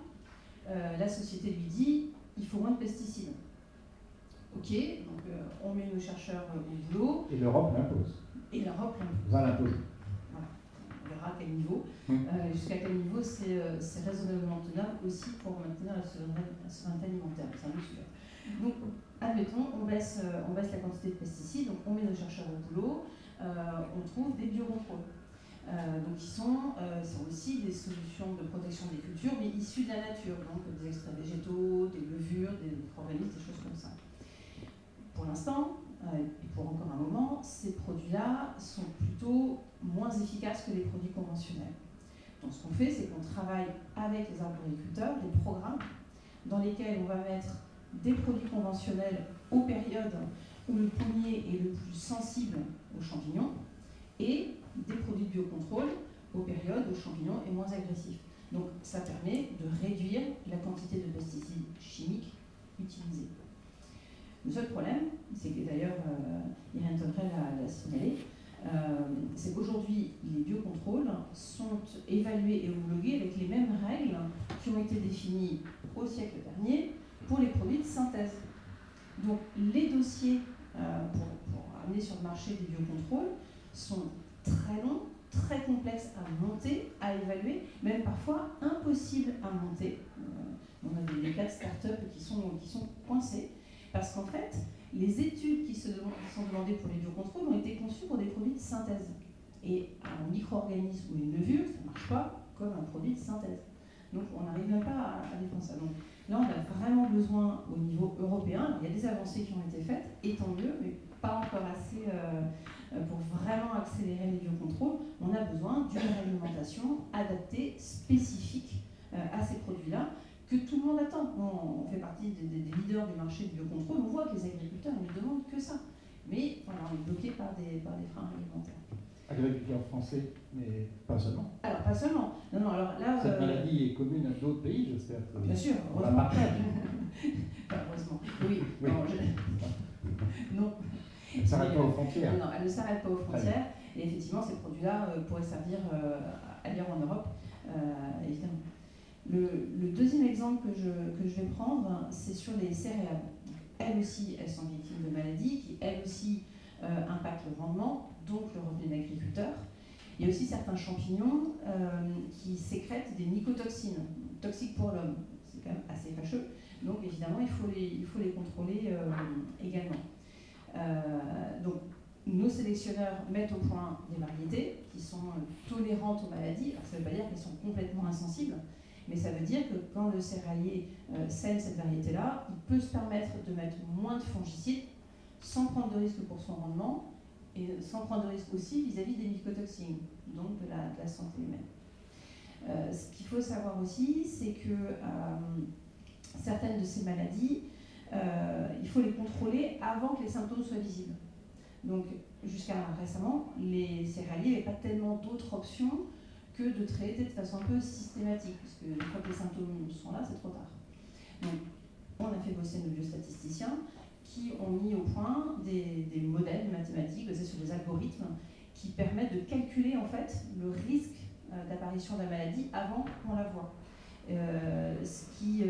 la société lui dit il faut moins de pesticides. Ok, donc on met nos chercheurs au boulot. Et l'Europe l'impose. Et l'Europe l'impose. Va l'imposer. Voilà. On verra à quel niveau. Jusqu'à quel niveau c'est raisonnablement tenable aussi pour maintenir la souveraineté alimentaire. C'est un autre sujet. Donc, admettons, on baisse la quantité de pesticides, donc on met nos chercheurs au boulot, on trouve des biocontrôles. Donc, qui sont aussi des solutions de protection des cultures, mais issues de la nature, donc des extraits végétaux, des levures, des micro-organismes, des choses comme ça. Pour l'instant, et pour encore un moment, ces produits-là sont plutôt moins efficaces que les produits conventionnels. Donc, ce qu'on fait, c'est qu'on travaille avec les arboriculteurs, des programmes dans lesquels on va mettre des produits conventionnels aux périodes où le pommier est le plus sensible aux champignons et des produits de biocontrôle aux périodes où le champignon est moins agressif. Donc ça permet de réduire la quantité de pesticides chimiques utilisés. Le seul problème, c'est que d'ailleurs Irène Tolray l'a signalé, c'est qu'aujourd'hui les biocontrôles sont évalués et homologués avec les mêmes règles qui ont été définies au siècle dernier pour les produits de synthèse. Donc les dossiers pour amener sur le marché des biocontrôles sont très longs, très complexes à monter, à évaluer, même parfois impossibles à monter. On a des cas de start-up qui sont coincés, parce qu'en fait, les études qui sont demandées pour les biocontrôles ont été conçues pour des produits de synthèse. Et un micro-organisme ou une levure, ça ne marche pas comme un produit de synthèse. Donc on n'arrive même pas à défendre ça. Donc là, on a vraiment besoin au niveau européen. Il y a des avancées qui ont été faites, et tant mieux, mais pas encore assez pour vraiment accélérer les biocontrôles. On a besoin d'une réglementation adaptée, spécifique à ces produits-là, que tout le monde attend. On fait partie des leaders du marché du biocontrôle. On voit que les agriculteurs ne demandent que ça. Mais voilà, on est bloqué par des freins réglementaires. Agriculteurs français, mais pas seulement. Alors, pas seulement. Non, alors là, cette maladie est commune à d'autres pays, j'espère. Bien sûr, on la partage. Heureusement. Oui. Oui. Non. Elle ne s'arrête pas aux frontières. Non, elle ne s'arrête pas aux frontières. Et effectivement, ces produits-là pourraient servir ailleurs en Europe, évidemment. Le deuxième exemple que je vais prendre, c'est sur les céréales. Elles aussi, elles sont victimes de maladies qui, elles aussi, impactent le rendement, donc le revenu de l'agriculteur. Il y a aussi certains champignons qui sécrètent des mycotoxines, toxiques pour l'homme. C'est quand même assez fâcheux. Donc évidemment, il faut les contrôler également. Donc nos sélectionneurs mettent au point des variétés qui sont tolérantes aux maladies. Alors, ça ne veut pas dire qu'elles sont complètement insensibles, mais ça veut dire que quand le céréalier sème cette variété-là, il peut se permettre de mettre moins de fongicides sans prendre de risque pour son rendement et sans prendre de risque aussi vis-à-vis des mycotoxines, donc de la santé humaine. Ce qu'il faut savoir aussi, c'est que certaines de ces maladies, il faut les contrôler avant que les symptômes soient visibles. Donc, jusqu'à récemment, les céréaliers n'avaient pas tellement d'autres options que de traiter de façon un peu systématique, parce que une fois que les symptômes sont là, c'est trop tard. Donc, on a fait bosser nos biostatisticiens qui ont mis au point des modèles mathématiques basés sur des algorithmes qui permettent de calculer en fait le risque d'apparition de la maladie avant qu'on la voie. Ce qui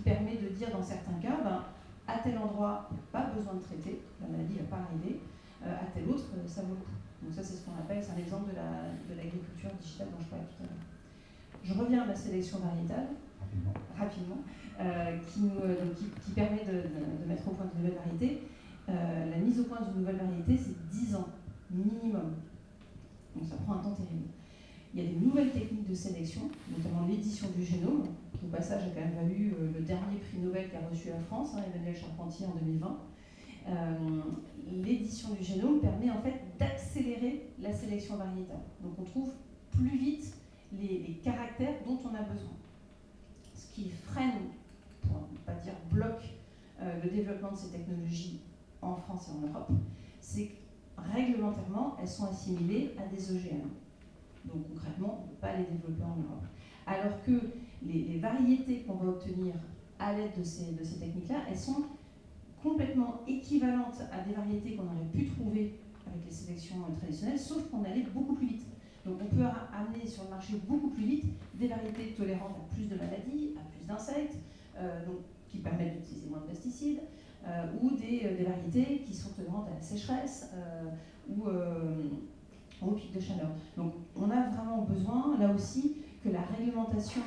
permet de dire dans certains cas, à tel endroit, pas besoin de traiter, la maladie ne va pas arriver, à tel autre, ça vaut le coup. Donc ça, c'est ce qu'on appelle, c'est un exemple de l'agriculture digitale dont je parlais tout à l'heure. Je reviens à ma sélection variétale, rapidement, qui permet de mettre au point de nouvelles variétés. La mise au point d'une nouvelle variété, c'est 10 ans minimum. Donc ça prend un temps terrible. Il y a des nouvelles techniques de sélection, notamment l'édition du génome, qui au passage a quand même valu le dernier prix Nobel qu'a reçu la France, Emmanuel Charpentier en 2020. L'édition du génome permet en fait d'accélérer la sélection variétale. Donc on trouve plus vite les caractères dont on a besoin. Ce qui freine, pour ne pas dire bloque, le développement de ces technologies en France et en Europe, c'est que réglementairement, elles sont assimilées à des OGM. Donc concrètement, on ne peut pas les développer en Europe. Alors que les variétés qu'on va obtenir à l'aide de ces techniques-là, elles sont complètement équivalentes à des variétés qu'on aurait pu trouver avec les sélections traditionnelles, sauf qu'on allait beaucoup plus vite. Donc on peut amener sur le marché beaucoup plus vite des variétés tolérantes à plus de maladies, à plus d'insectes, qui permettent d'utiliser moins de pesticides, ou des variétés qui sont tolérantes à la sécheresse ou au pic de chaleur. Donc on a vraiment besoin, là aussi, que la réglementation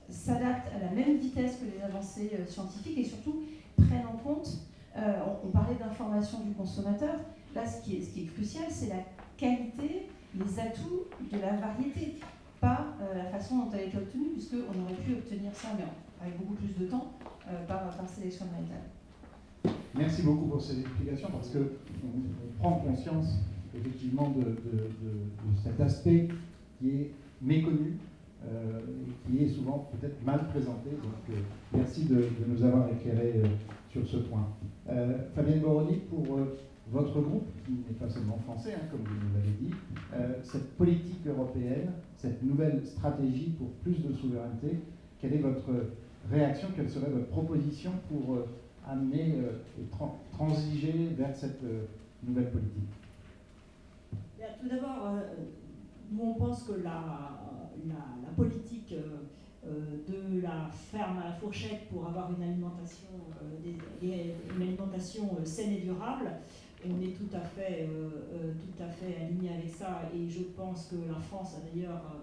s'adapte à la même vitesse que les avancées scientifiques et surtout prenne en compte, on parlait d'information du consommateur, là ce qui est crucial, c'est la qualité, les atouts de la variété, pas la façon dont elle a été obtenue, puisqu'on aurait pu obtenir ça, mais avec beaucoup plus de temps, par sélection variétale. Merci beaucoup pour ces explications, parce qu'on prend conscience effectivement de cet aspect qui est méconnu, qui est souvent peut-être mal présenté. Donc merci de nous avoir éclairé sur ce point. Fabienne Boroni, pour votre groupe, qui n'est pas seulement français, comme vous nous l'avez dit, cette politique européenne, cette nouvelle stratégie pour plus de souveraineté, quelle est votre réaction, quelle serait votre proposition pour amener et transiger vers cette nouvelle politique? Bien, tout d'abord, nous on pense que la politique de la ferme à la fourchette pour avoir une alimentation, une alimentation saine et durable, on est tout à fait aligné avec ça, et je pense que la France a d'ailleurs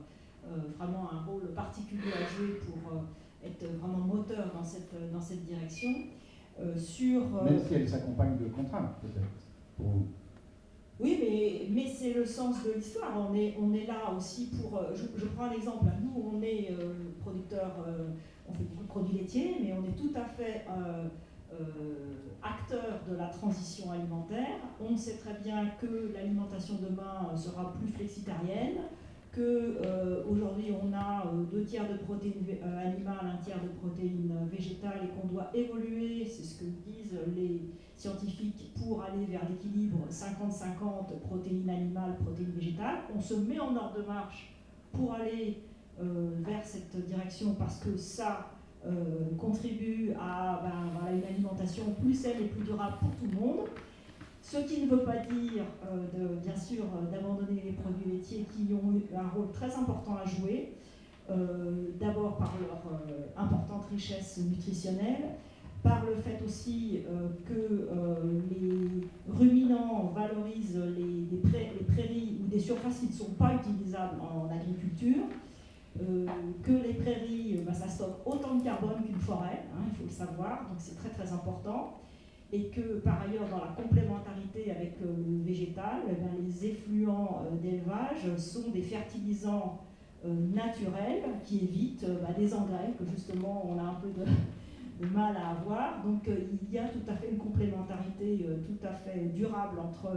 vraiment un rôle particulier à jouer pour être vraiment moteur dans cette direction. Même si elle s'accompagne de contraintes, peut-être, pour vous. Oui, mais c'est le sens de l'histoire. On est là aussi pour... Je prends un exemple. Nous, on est producteurs, on fait beaucoup de produits laitiers, mais on est tout à fait acteurs de la transition alimentaire. On sait très bien que l'alimentation demain sera plus flexitarienne, qu'aujourd'hui on a 2/3 de protéines animales, 1/3 de protéines végétales, et qu'on doit évoluer, c'est ce que disent les scientifiques, pour aller vers l'équilibre 50-50 protéines animales, protéines végétales. On se met en ordre de marche pour aller vers cette direction, parce que ça contribue à une alimentation plus saine et plus durable pour tout le monde. Ce qui ne veut pas dire, bien sûr, d'abandonner les produits laitiers qui ont eu un rôle très important à jouer, d'abord par leur importante richesse nutritionnelle, par le fait aussi que les ruminants valorisent les prairies ou des surfaces qui ne sont pas utilisables en agriculture, que les prairies, ça stocke autant de carbone qu'une forêt, hein, il faut le savoir, donc c'est très très important. Et que par ailleurs, dans la complémentarité avec le végétal, les effluents d'élevage sont des fertilisants naturels qui évitent des engrais que justement on a un peu de mal à avoir. Donc il y a tout à fait une complémentarité tout à fait durable entre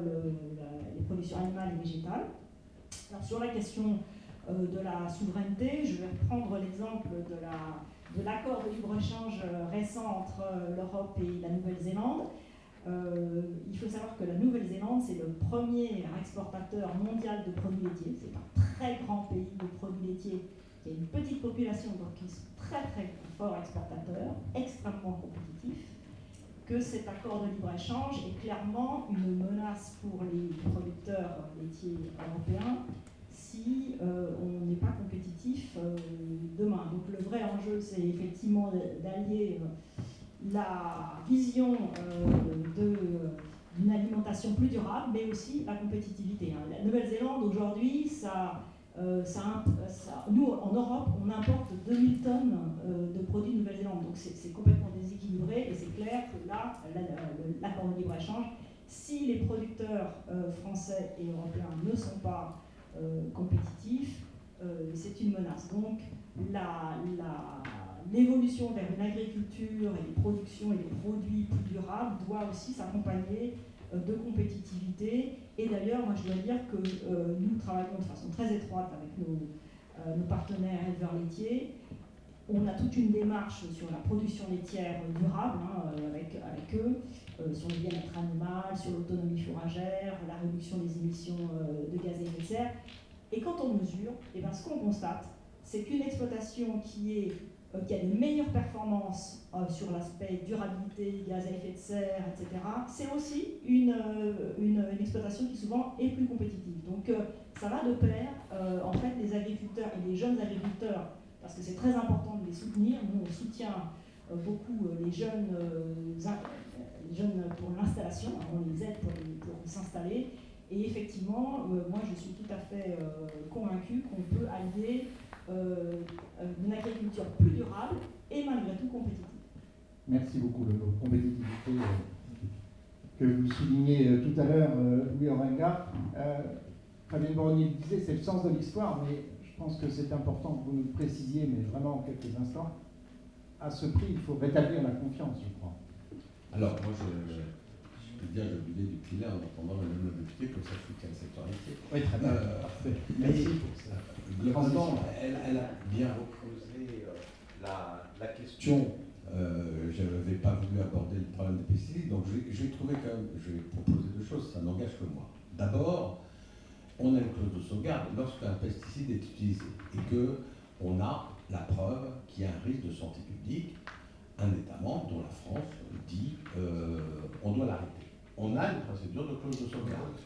les productions animales et végétales. Alors sur la question de la souveraineté, je vais reprendre l'exemple de l'accord de libre-échange récent entre l'Europe et la Nouvelle-Zélande. Il faut savoir que la Nouvelle-Zélande, c'est le premier exportateur mondial de produits laitiers. C'est un très grand pays de produits laitiers qui a une petite population, donc qui sont très très forts exportateurs, extrêmement compétitifs. Que cet accord de libre-échange est clairement une menace pour les producteurs laitiers européens si on n'est pas compétitif demain. Donc le vrai enjeu, c'est effectivement d'allier la vision d'une alimentation plus durable, mais aussi la compétitivité. La Nouvelle-Zélande, aujourd'hui, nous, en Europe, on importe 2000 tonnes de produits de Nouvelle-Zélande. Donc c'est complètement déséquilibré et c'est clair que là, l'accord de libre-échange, si les producteurs français et européens ne sont pas compétitifs, c'est une menace. Donc l'évolution vers une agriculture et des productions et des produits plus durables doit aussi s'accompagner de compétitivité. Et d'ailleurs, moi je dois dire que nous travaillons de façon très étroite avec nos partenaires éleveurs laitiers. On a toute une démarche sur la production laitière durable avec eux, sur le bien-être animal, sur l'autonomie fourragère, la réduction des émissions de gaz à effet de serre. Et quand on mesure, ce qu'on constate, c'est qu'une exploitation qui a des meilleures performances sur l'aspect durabilité, gaz à effet de serre, etc., c'est aussi une exploitation qui souvent est plus compétitive. Donc ça va de pair, en fait, les agriculteurs et les jeunes agriculteurs, parce que c'est très important de les soutenir. Nous, on soutient beaucoup les jeunes pour l'installation, on les aide pour s'installer. Et effectivement, moi je suis tout à fait convaincue qu'on peut allier une agriculture plus durable et malgré tout compétitive. Merci beaucoup. Le mot compétitivité que vous soulignez tout à l'heure, Louis Orenga. Fabienne Borogny le disait, c'est le sens de l'histoire, mais je pense que c'est important que vous nous le précisiez, mais vraiment en quelques instants. À ce prix, il faut rétablir la confiance, je crois. Alors, moi, je peux dire, je buvais du pilet en entendant Madame la députée, comme ça je soutiens le secteur laitier. Oui, très bien. Parfait. Merci pour ça. Globalement, elle a bien recreusé la question. Je n'avais pas voulu aborder le problème des pesticides, donc je vais proposer deux choses, ça n'engage que moi. D'abord, on a une clause de sauvegarde lorsqu'un pesticide est utilisé et qu'on a la preuve qu'il y a un risque de santé publique. Un État membre, dont la France, dit on doit l'arrêter. On a une procédure de clause de sauvegarde.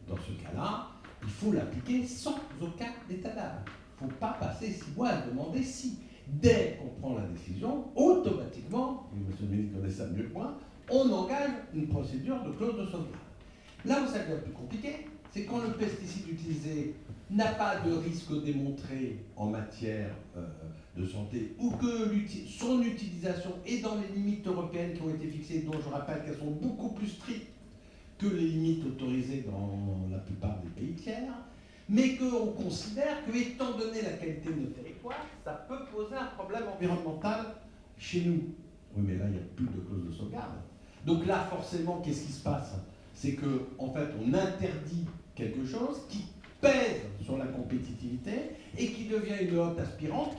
Dans ce cas-là, il faut l'appliquer sans aucun état d'âme. Il ne faut pas passer 6 mois à demander si. Dès qu'on prend la décision, automatiquement, et monsieur le ministre connaît ça mieux que moi, on engage une procédure de clause de sauvegarde. Là où ça devient plus compliqué, c'est quand le pesticide utilisé n'a pas de risque démontré en matière de santé ou que son utilisation est dans les limites européennes qui ont été fixées, dont je rappelle qu'elles sont beaucoup plus strictes que les limites autorisées dans la plupart des pays tiers, mais qu'on considère que, étant donné la qualité de nos territoires, ça peut poser un problème environnemental chez nous. Oui, mais là, il n'y a plus de clause de sauvegarde. Donc là, forcément, qu'est-ce qui se passe? C'est qu'en fait, on interdit quelque chose qui pèse sur la compétitivité et qui devient une hotte aspirante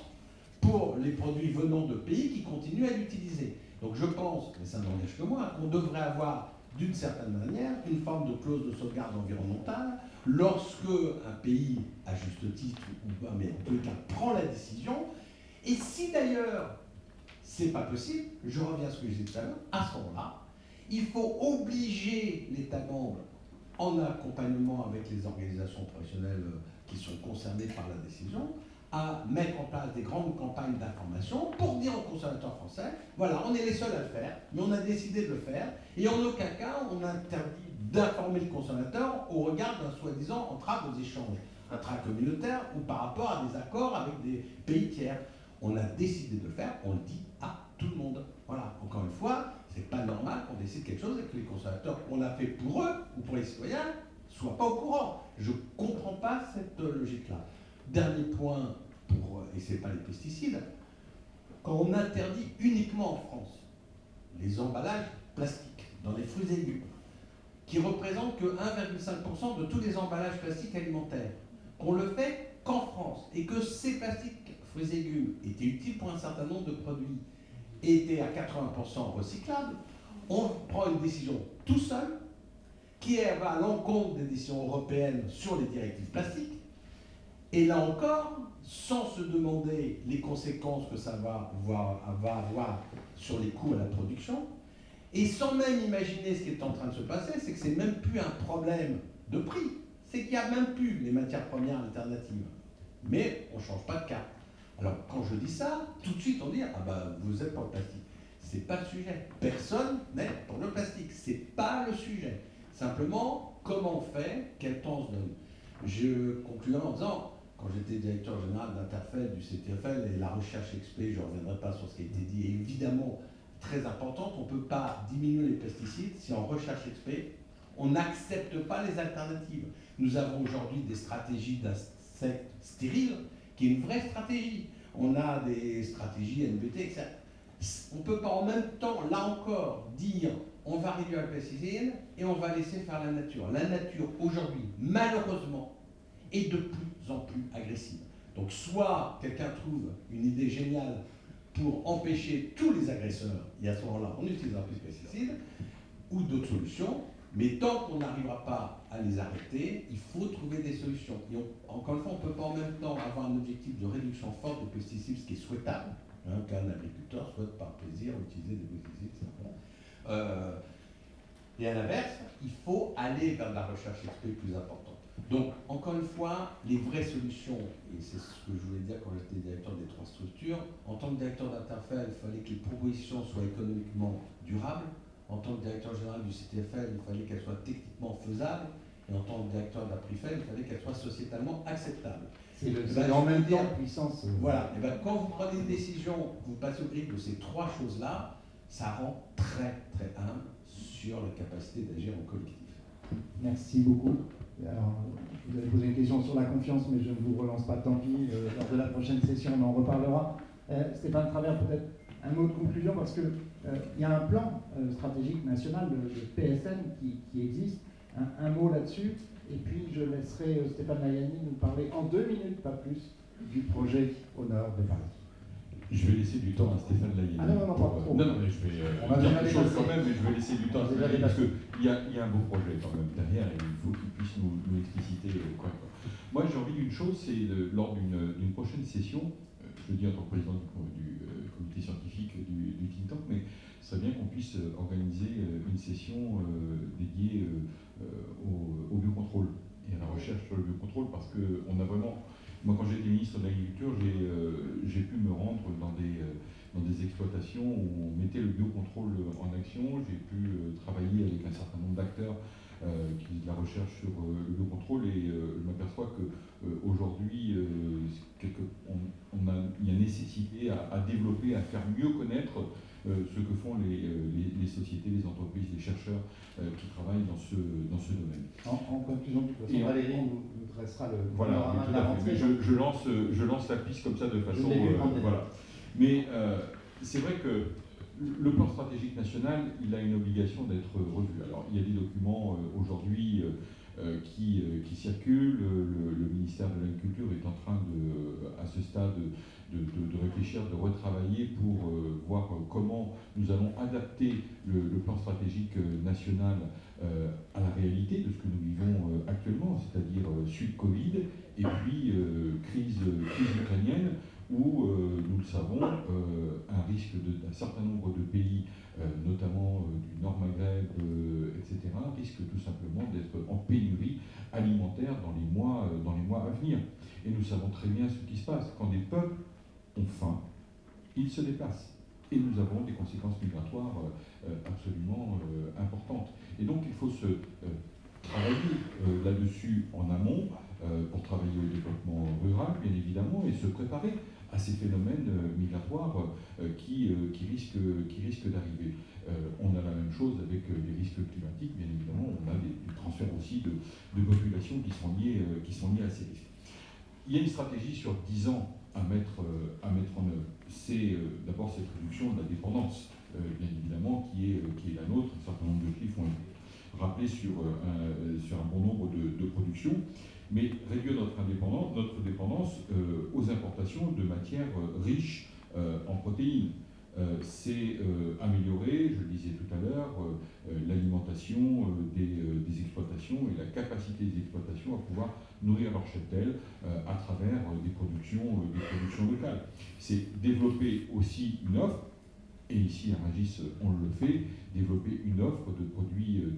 pour les produits venant de pays qui continuent à l'utiliser. Donc je pense, mais ça n'engage que moi, qu'on devrait avoir d'une certaine manière une forme de clause de sauvegarde environnementale lorsque un pays, à juste titre ou pas, mais en tout cas prend la décision. Et si d'ailleurs c'est pas possible, je reviens à ce que je disais tout à l'heure, à ce moment-là, Il faut obliger l'État membre, en accompagnement avec les organisations professionnelles qui sont concernées par la décision, à mettre en place des grandes campagnes d'information pour dire aux consommateurs français, voilà, on est les seuls à le faire, mais on a décidé de le faire, et en aucun cas on interdit d'informer le consommateur au regard d'un soi-disant entrave aux échanges intracommunautaires ou par rapport à des accords avec des pays tiers. On a décidé de le faire, on le dit à tout le monde. Voilà, encore une fois, c'est pas normal qu'on décide quelque chose et que les consommateurs qu'on l'a fait pour eux ou pour les citoyens ne soient pas au courant. Je ne comprends pas cette logique-là. Dernier point, et ce n'est pas les pesticides, quand on interdit uniquement en France les emballages plastiques dans les fruits et légumes, qui représentent que 1,5% de tous les emballages plastiques alimentaires, qu'on le fait qu'en France, et que ces plastiques, fruits et légumes, étaient utiles pour un certain nombre de produits, étaient à 80% recyclables, on prend une décision tout seul, qui va à l'encontre des décisions européennes sur les directives plastiques, et là encore, sans se demander les conséquences que ça va avoir sur les coûts à la production, et sans même imaginer ce qui est en train de se passer, c'est que c'est même plus un problème de prix, c'est qu'il n'y a même plus les matières premières alternatives. Mais on ne change pas de cap. Alors quand je dis ça, tout de suite on dit « Ah ben vous êtes pour le plastique ». C'est pas le sujet. Personne n'est pour le plastique. C'est pas le sujet. Simplement, comment on fait, quel temps on se donne. Je conclurai en disant, quand j'étais directeur général d'Interfel, du CTFL, et la recherche XP, je ne reviendrai pas sur ce qui a été dit, est évidemment très importante. On ne peut pas diminuer les pesticides si en recherche XP, on n'accepte pas les alternatives. Nous avons aujourd'hui des stratégies d'insectes stériles, qui est une vraie stratégie. On a des stratégies NBT, etc. On ne peut pas en même temps, là encore, dire on va réduire la pesticide et on va laisser faire la nature. La nature, aujourd'hui, malheureusement, est de plus en plus agressive. Donc soit quelqu'un trouve une idée géniale pour empêcher tous les agresseurs, et à ce moment-là, on n'utilisera plus de pesticides, ou d'autres solutions, mais tant qu'on n'arrivera pas à les arrêter, il faut trouver des solutions. Et encore une fois, on ne peut pas en même temps avoir un objectif de réduction forte de pesticides, ce qui est souhaitable, qu'un agriculteur souhaite par plaisir utiliser des pesticides, et à l'inverse, il faut aller vers de la recherche XP plus importante. Donc, encore une fois, les vraies solutions, et c'est ce que je voulais dire quand j'étais directeur des trois structures, en tant que directeur d'Interfel, il fallait que les propositions soient économiquement durables. En tant que directeur général du CTFL, il fallait qu'elles soient techniquement faisables. Et en tant que directeur d'Aprifel, il fallait qu'elles soient sociétalement acceptables. C'est en même temps puissance. Voilà. Et ben, quand vous prenez une décision, vous passez au griffe de ces trois choses-là, ça rend très, très humble sur la capacité d'agir en collectif. Merci beaucoup. Alors, vous avez posé une question sur la confiance, mais je ne vous relance pas, tant pis. Lors de la prochaine session, on en reparlera. Stéphane Travers, peut-être un mot de conclusion, parce qu'il y a un plan stratégique national, le PSN, qui existe. Un mot là-dessus, et puis je laisserai Stéphane Layani nous parler en 2 minutes, pas plus, du projet au nord de Paris. Je vais laisser du temps à Stéphane Layani. Ah non, pas trop. Non, mais je vais dire quelque chose quand même, mais je vais laisser du temps à Stéphane Layani, parce qu'il y a un beau projet quand même derrière, et il faut qu'il puisse nous expliciter quoi. Moi, j'ai envie d'une chose, c'est lors d'une prochaine session, je le dis en tant que président du comité scientifique du think tank, mais ce serait bien qu'on puisse organiser une session dédiée au biocontrôle et à la recherche sur le biocontrôle, parce qu'on a vraiment... Moi, quand j'étais ministre de l'Agriculture, j'ai pu me rendre dans des exploitations où on mettait le biocontrôle en action. J'ai pu travailler avec un certain nombre d'acteurs qui faisaient de la recherche sur le biocontrôle, et je m'aperçois qu'aujourd'hui, il y a nécessité à développer, à faire mieux connaître ce que font les sociétés, les entreprises, les chercheurs qui travaillent dans ce domaine. En conclusion, de toute façon, Valérie nous dressera le panorama de la rentrée. Je lance la piste comme ça de façon... voilà. Mais c'est vrai que le plan stratégique national, il a une obligation d'être revu. Alors, il y a des documents aujourd'hui qui circulent. Le ministère de l'Agriculture est en train à ce stade de réfléchir, de retravailler pour voir comment nous allons adapter le plan stratégique national à la réalité de ce que nous vivons actuellement, c'est-à-dire suite Covid et puis crise ukrainienne, où, nous le savons, un risque d'un certain nombre de pays, notamment du Nord Maghreb, etc., risque tout simplement d'être en pénurie alimentaire dans les mois à venir. Et nous savons très bien ce qui se passe. Quand des peuples ont faim, ils se déplacent. Et nous avons des conséquences migratoires absolument importantes. Et donc il faut se travailler là-dessus en amont pour travailler au développement rural, bien évidemment, et se préparer à ces phénomènes migratoires qui risquent d'arriver. On a la même chose avec les risques climatiques, bien évidemment, on a des transferts aussi de populations qui sont liés à ces risques. Il y a une stratégie sur 10 ans à mettre en œuvre. C'est d'abord cette réduction de la dépendance, bien évidemment, qui est la nôtre. Un certain nombre de chiffres ont été rappelés sur un bon nombre de productions, mais réduire notre dépendance aux importations de matières riches en protéines. C'est améliorer, je le disais tout à l'heure, l'alimentation des exploitations et la capacité des exploitations à pouvoir nourrir leur cheptel à travers des productions locales. C'est développer aussi une offre, et ici à Rungis on le fait, développer une offre de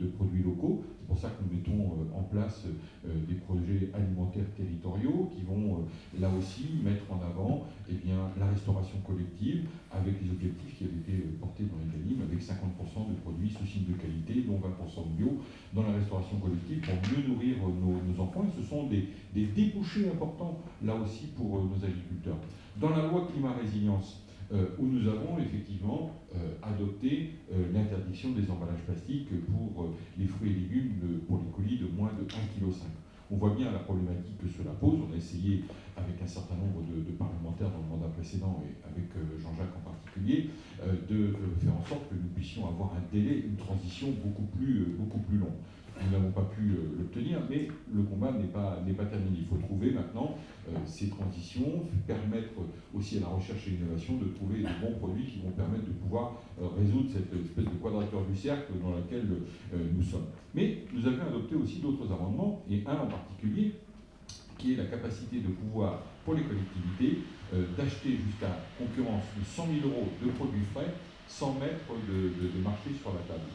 produits locaux. C'est pour ça que nous mettons en place des projets alimentaires territoriaux qui vont là aussi mettre en avant la restauration collective avec les objectifs qui avaient été portés dans les CALIM, avec 50% de produits sous signe de qualité, dont 20% de bio, dans la restauration collective pour mieux nourrir nos enfants. Et ce sont des débouchés importants là aussi pour nos agriculteurs. Dans la loi climat résilience, où nous avons effectivement adopté l'interdiction des emballages plastiques pour les fruits et légumes pour les colis de moins de 1,5 kg. On voit bien la problématique que cela pose. On a essayé avec un certain nombre de parlementaires dans le mandat précédent et avec Jean-Jacques en particulier de faire en sorte que nous puissions avoir un délai, une transition beaucoup plus long. Nous n'avons pas pu l'obtenir, mais le combat n'est pas terminé. Il faut trouver maintenant ces transitions, permettre aussi à la recherche et l'innovation de trouver les bons produits qui vont permettre de pouvoir résoudre cette espèce de quadrature du cercle dans laquelle nous sommes. Mais nous avions adopté aussi d'autres amendements, et un en particulier, qui est la capacité de pouvoir, pour les collectivités, d'acheter jusqu'à concurrence de 100 000 € de produits frais sans mettre de marché sur la table.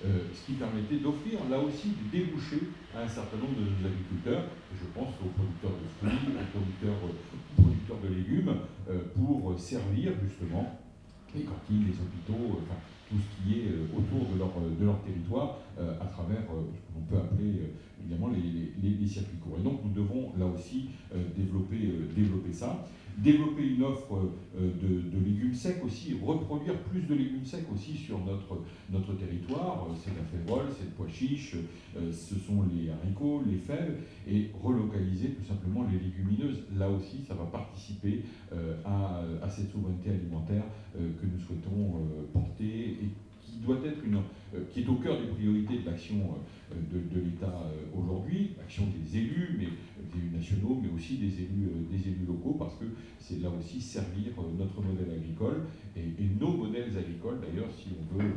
Ce qui permettait d'offrir là aussi des débouchés à un certain nombre de nos agriculteurs, et je pense aux producteurs de fruits, aux producteurs de légumes, pour servir justement les cantines, les hôpitaux, enfin, tout ce qui est autour de leur territoire, à travers ce qu'on peut appeler évidemment les circuits courts. Et donc nous devons là aussi développer ça. Développer une offre de légumes secs aussi, reproduire plus de légumes secs aussi sur notre territoire. C'est la févrole, c'est le pois chiche, ce sont les haricots, les fèves, et relocaliser tout simplement les légumineuses. Là aussi, ça va participer à cette souveraineté alimentaire que nous souhaitons porter et qui doit être qui est au cœur des priorités de l'action de l'État aujourd'hui, l'action des élus, mais des élus nationaux, mais aussi des élus locaux, parce que c'est là aussi servir notre modèle agricole et nos modèles agricoles d'ailleurs, si on veut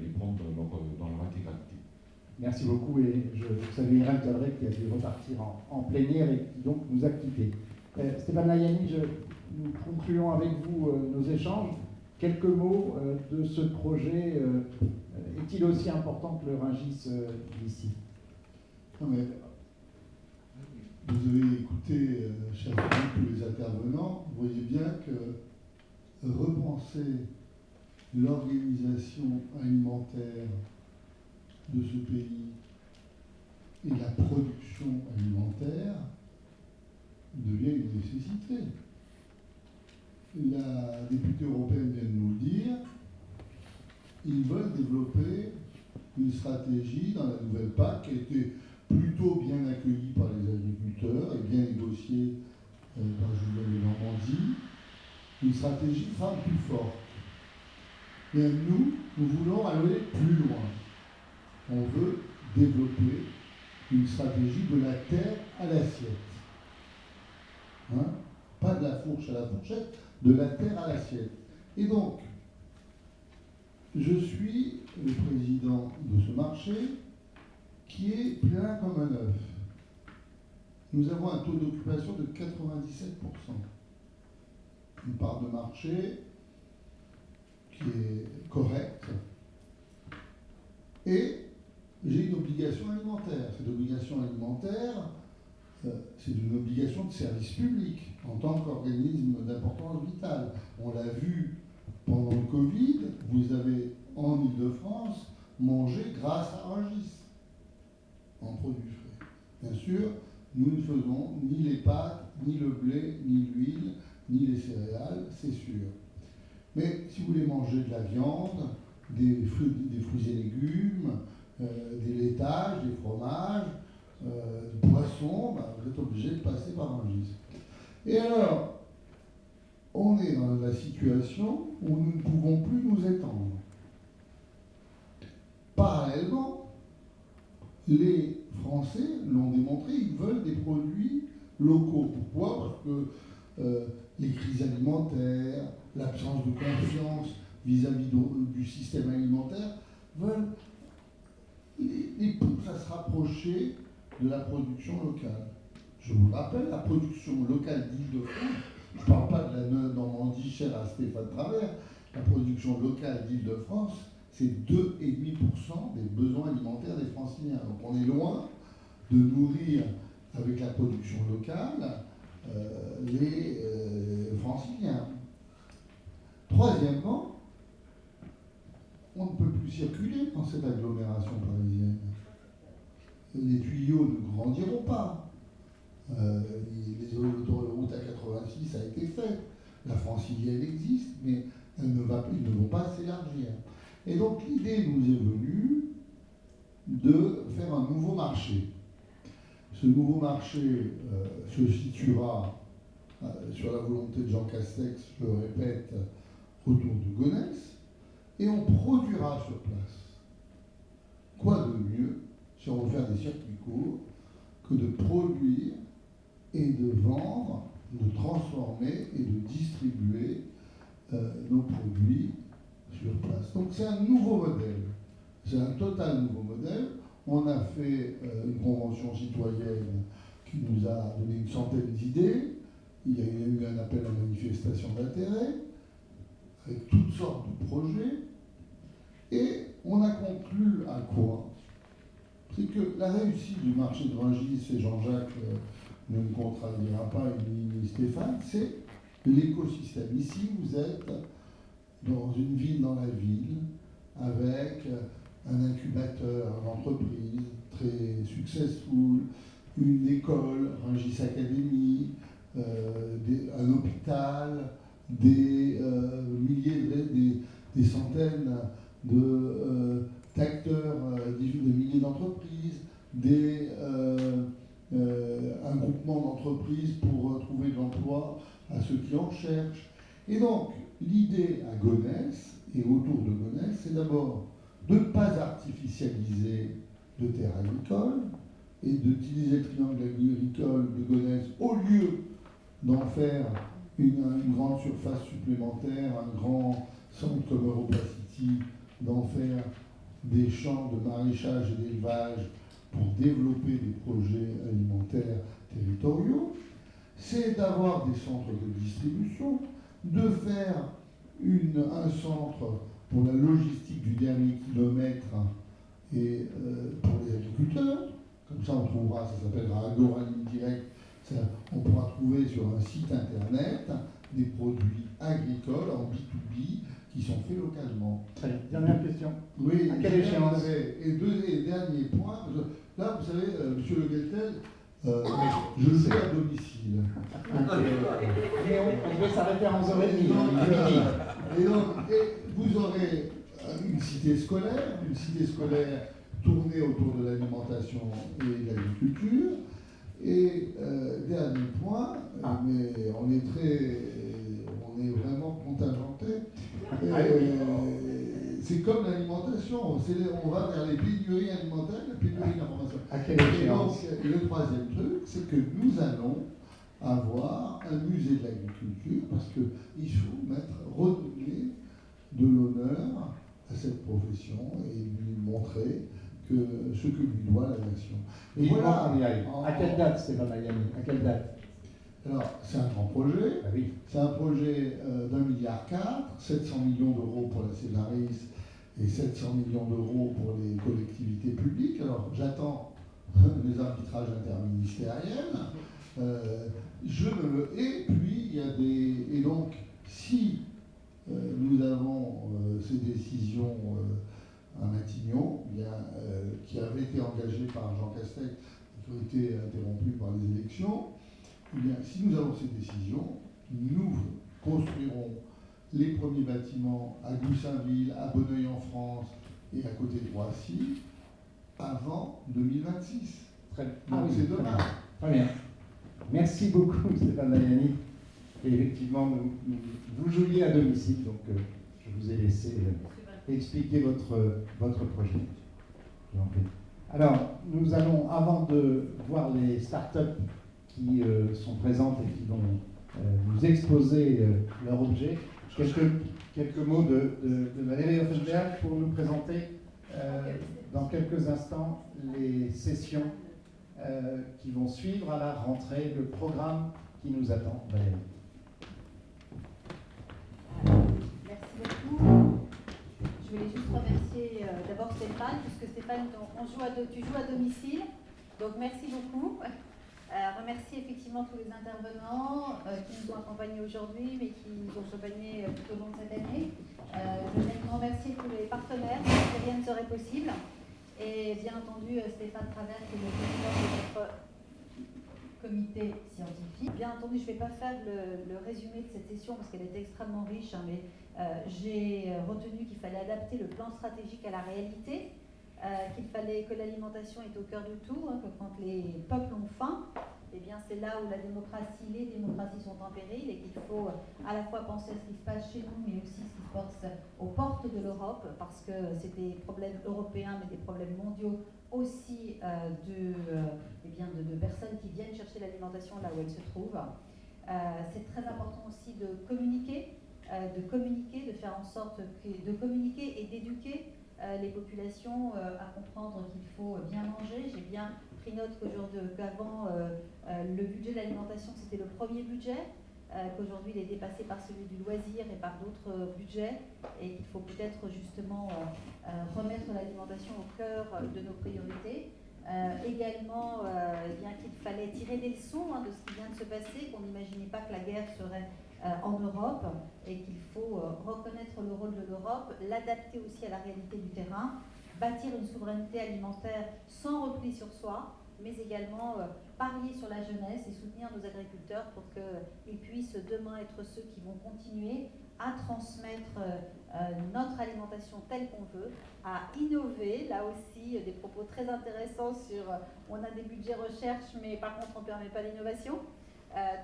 les prendre dans leur intégralité. Merci beaucoup, et je salue Irène Tadrek qui a dû repartir en plénière et qui donc nous a quittés. Stéphane Layani, nous concluons avec vous nos échanges. Quelques mots de ce projet. Est-il aussi important que le Rungis d'ici? Non, mais vous avez écouté, chers amis, tous les intervenants. Vous voyez bien que repenser l'organisation alimentaire de ce pays et la production alimentaire devient une nécessité. La députée européenne vient de nous le dire, ils veulent développer une stratégie dans la nouvelle PAC qui a été plutôt bien accueillie par les agriculteurs et bien négociée par Julien de Normandie, une stratégie femme plus forte. Et nous voulons aller plus loin. On veut développer une stratégie de la terre à l'assiette. Hein? Pas de la fourche à la fourchette, de la terre à l'assiette. Et donc, je suis le président de ce marché qui est plein comme un œuf. Nous avons un taux d'occupation de 97%. de marché qui est correcte. Et j'ai une obligation alimentaire. Cette obligation alimentaire, c'est une obligation de service public en tant qu'organisme d'importance vitale. On l'a vu pendant le Covid, vous avez en Ile-de-France mangé grâce à Rungis en produits frais. Bien sûr, nous ne faisons ni les pâtes, ni le blé, ni l'huile, ni les céréales, c'est sûr. Mais si vous voulez manger de la viande, des fruits et légumes, des laitages, des fromages, du poisson, vous êtes obligé de passer par Rungis. Et alors, on est dans la situation où nous ne pouvons plus nous étendre. Parallèlement, les Français l'ont démontré, ils veulent des produits locaux. Pourquoi? Parce que les crises alimentaires, l'absence de confiance vis-à-vis du système alimentaire veulent les poussent à se rapprocher de la production locale. Je vous rappelle, la production locale d'Île-de-France, je ne parle pas de la Normandie chère à Stéphane Travers, la production locale d'Île-de-France, c'est 2,5% des besoins alimentaires des Franciliens. Donc on est loin de nourrir avec la production locale les Franciliens. Troisièmement, on ne peut plus circuler dans cette agglomération parisienne. Les tuyaux ne grandiront pas. Les autoroutes à 86 a été fait. La francilienne existe, mais ils ne vont pas s'élargir. Et donc l'idée nous est venue de faire un nouveau marché. Ce nouveau marché se situera sur la volonté de Jean Castex, je le répète, autour de Gonesse, et on produira sur place. Quoi de mieux, si on veut faire des circuits courts, que de produire et de vendre, de transformer et de distribuer nos produits sur place. Donc c'est un nouveau modèle. C'est un total nouveau modèle. On a fait une convention citoyenne qui nous a donné une centaine d'idées. Il y a eu un appel à manifestation d'intérêt, avec toutes sortes de projets. Et on a conclu à quoi? C'est que la réussite du marché de Rungis, et Jean-Jacques ne me contradira pas, ni Stéphane, c'est l'écosystème. Ici, vous êtes dans une ville dans la ville, avec un incubateur, une entreprise très successful, une école, Rungis Academy, un hôpital, des milliers, des centaines d'acteurs, des milliers d'entreprises, un groupement d'entreprises pour trouver de l'emploi à ceux qui en cherchent. Et donc, l'idée à Gonesse et autour de Gonesse, c'est d'abord de ne pas artificialiser de terres agricoles et d'utiliser le triangle agricole de Gonesse au lieu d'en faire une grande surface supplémentaire, un grand centre comme Europa City, d'en faire des champs de maraîchage et d'élevage pour développer des projets alimentaires territoriaux. C'est d'avoir des centres de distribution, de faire un centre pour la logistique du dernier kilomètre et pour les agriculteurs. Comme ça, on trouvera, ça s'appellera Agora Ligne Directe. On pourra trouver sur un site internet des produits agricoles en B2B qui sont faits localement. Très bien. Dernière question. Oui, à quelle échéance? Et dernier point, là, vous savez, monsieur Le Gueltel, je le fais à domicile. Mais on devait s'arrêter à 11h30. Et vous aurez une cité scolaire tournée autour de l'alimentation et de l'agriculture. Et dernier point, mais on est vraiment contingenté. C'est comme l'alimentation, on va vers les pénuries alimentaires, la pénurie d'information. À quelle échéance? Et donc, le troisième truc, c'est que nous allons avoir un musée de l'agriculture parce qu'il faut redonner de l'honneur à cette profession et lui montrer ce que lui doit la nation. Et voilà, à quelle date, Stéphane Ayani? À quelle date? Alors, c'est un grand projet. Ah oui. C'est un projet d'1,4 milliard, 700 millions d'euros pour la Célaris et 700 millions d'euros pour les collectivités publiques. Alors, j'attends les arbitrages interministériels. Et puis, il y a des... Et donc, si nous avons ces décisions à Matignon, qui avaient été engagées par Jean Castex, qui ont été interrompues par les élections, eh bien, si nous avons ces décisions, nous construirons les premiers bâtiments à Goussainville, à Bonneuil en France et à côté de Roissy avant 2026. Très bien. Donc c'est demain. Très bien. Merci beaucoup, Stéphane Damiani. Et effectivement, vous jouiez à domicile, donc je vous ai laissé expliquer votre projet. Je vous en prie. Alors, nous allons, avant de voir les startups qui sont présentes et qui vont nous exposer leur objet, quelques mots de Valérie Offenberg pour nous présenter dans quelques instants les sessions qui vont suivre à la rentrée, le programme qui nous attend. Valérie. Merci beaucoup. Je voulais juste remercier d'abord Stéphane, puisque Stéphane, tu joues à domicile, donc merci beaucoup. Remercier effectivement tous les intervenants qui nous ont accompagnés aujourd'hui, mais qui nous ont accompagnés tout au long de cette année. Je voulais remercier tous les partenaires, si rien ne serait possible. Et bien entendu, Stéphane Travers, qui est le président de notre comité scientifique. Bien entendu, je ne vais pas faire le résumé de cette session parce qu'elle était extrêmement riche, hein, mais j'ai retenu qu'il fallait adapter le plan stratégique à la réalité, qu'il fallait que l'alimentation est au cœur de tout, hein, que quand les peuples ont faim, eh bien c'est là où les démocraties sont en péril et qu'il faut à la fois penser à ce qui se passe chez nous, mais aussi ce qui se passe aux portes de l'Europe, parce que c'est des problèmes européens, mais des problèmes mondiaux aussi de personnes qui viennent chercher l'alimentation là où elle se trouve. C'est très important aussi de communiquer, de faire en sorte de communiquer et d'éduquer les populations à comprendre qu'il faut bien manger. J'ai bien pris note qu'avant le budget de l'alimentation c'était le premier budget, qu'aujourd'hui il est dépassé par celui du loisir et par d'autres budgets, et qu'il faut peut-être justement remettre l'alimentation au cœur de nos priorités. Également, qu'il fallait tirer des leçons de ce qui vient de se passer, qu'on n'imaginait pas que la guerre serait en Europe, et qu'il faut reconnaître le rôle de l'Europe, l'adapter aussi à la réalité du terrain, bâtir une souveraineté alimentaire sans repli sur soi, mais également parier sur la jeunesse et soutenir nos agriculteurs pour qu'ils puissent demain être ceux qui vont continuer à transmettre notre alimentation telle qu'on veut, à innover, là aussi des propos très intéressants sur on a des budgets recherche, mais par contre on ne permet pas l'innovation.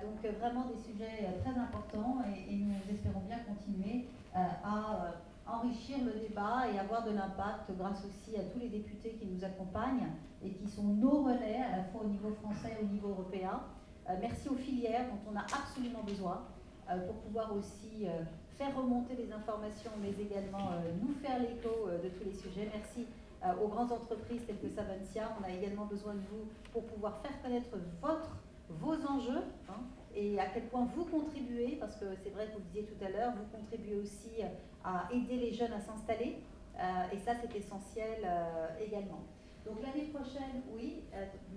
Donc vraiment des sujets très importants, et nous espérons bien continuer à enrichir le débat et avoir de l'impact grâce aussi à tous les députés qui nous accompagnent et qui sont nos relais à la fois au niveau français et au niveau européen. Merci aux filières dont on a absolument besoin pour pouvoir aussi faire remonter les informations, mais également nous faire l'écho de tous les sujets. Merci aux grandes entreprises telles que Savencia. On a également besoin de vous pour pouvoir faire connaître vos enjeux, et à quel point vous contribuez, parce que c'est vrai que vous le disiez tout à l'heure, vous contribuez aussi à aider les jeunes à s'installer, et ça c'est essentiel également. Donc l'année prochaine, oui,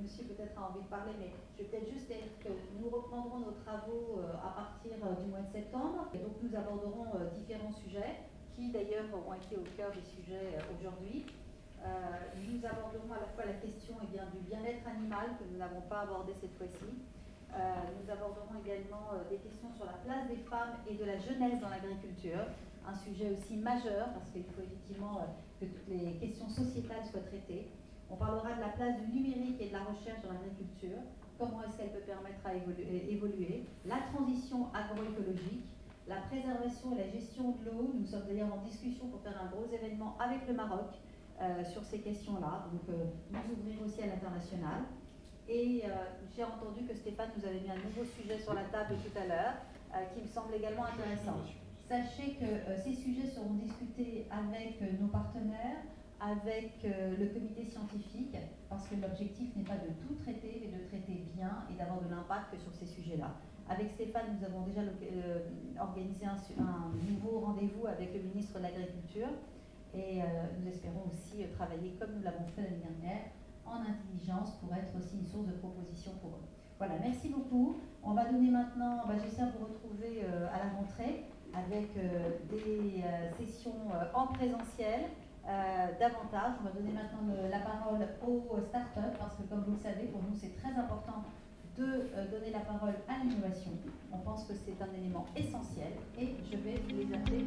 monsieur peut-être a envie de parler, mais je vais peut-être juste dire que nous reprendrons nos travaux à partir du mois de septembre, et donc nous aborderons différents sujets, qui d'ailleurs ont été au cœur des sujets aujourd'hui. Nous aborderons à la fois la question du bien-être animal, que nous n'avons pas abordé cette fois-ci. Nous aborderons également des questions sur la place des femmes et de la jeunesse dans l'agriculture, un sujet aussi majeur, parce qu'il faut effectivement que toutes les questions sociétales soient traitées. On parlera de la place du numérique et de la recherche dans l'agriculture, comment est-ce qu'elle peut permettre à évoluer, la transition agroécologique, la préservation et la gestion de l'eau. Nous sommes d'ailleurs en discussion pour faire un gros événement avec le Maroc sur ces questions-là, donc nous ouvrir aussi à l'international. Et j'ai entendu que Stéphane nous avait mis un nouveau sujet sur la table tout à l'heure, qui me semble également intéressant. Sachez que ces sujets seront discutés avec nos partenaires, avec le comité scientifique, parce que l'objectif n'est pas de tout traiter, mais de traiter bien et d'avoir de l'impact sur ces sujets-là. Avec Stéphane, nous avons déjà organisé un nouveau rendez-vous avec le ministre de l'Agriculture et nous espérons aussi travailler, comme nous l'avons fait l'année dernière, en intelligence pour être aussi une source de proposition pour eux. Voilà, merci beaucoup. On va donner maintenant, j'espère vous retrouver à la rentrée avec des sessions en présentiel. Davantage. On va donner maintenant la parole aux startups parce que, comme vous le savez, pour nous, c'est très important de donner la parole à l'innovation. On pense que c'est un élément essentiel et je vais les appeler.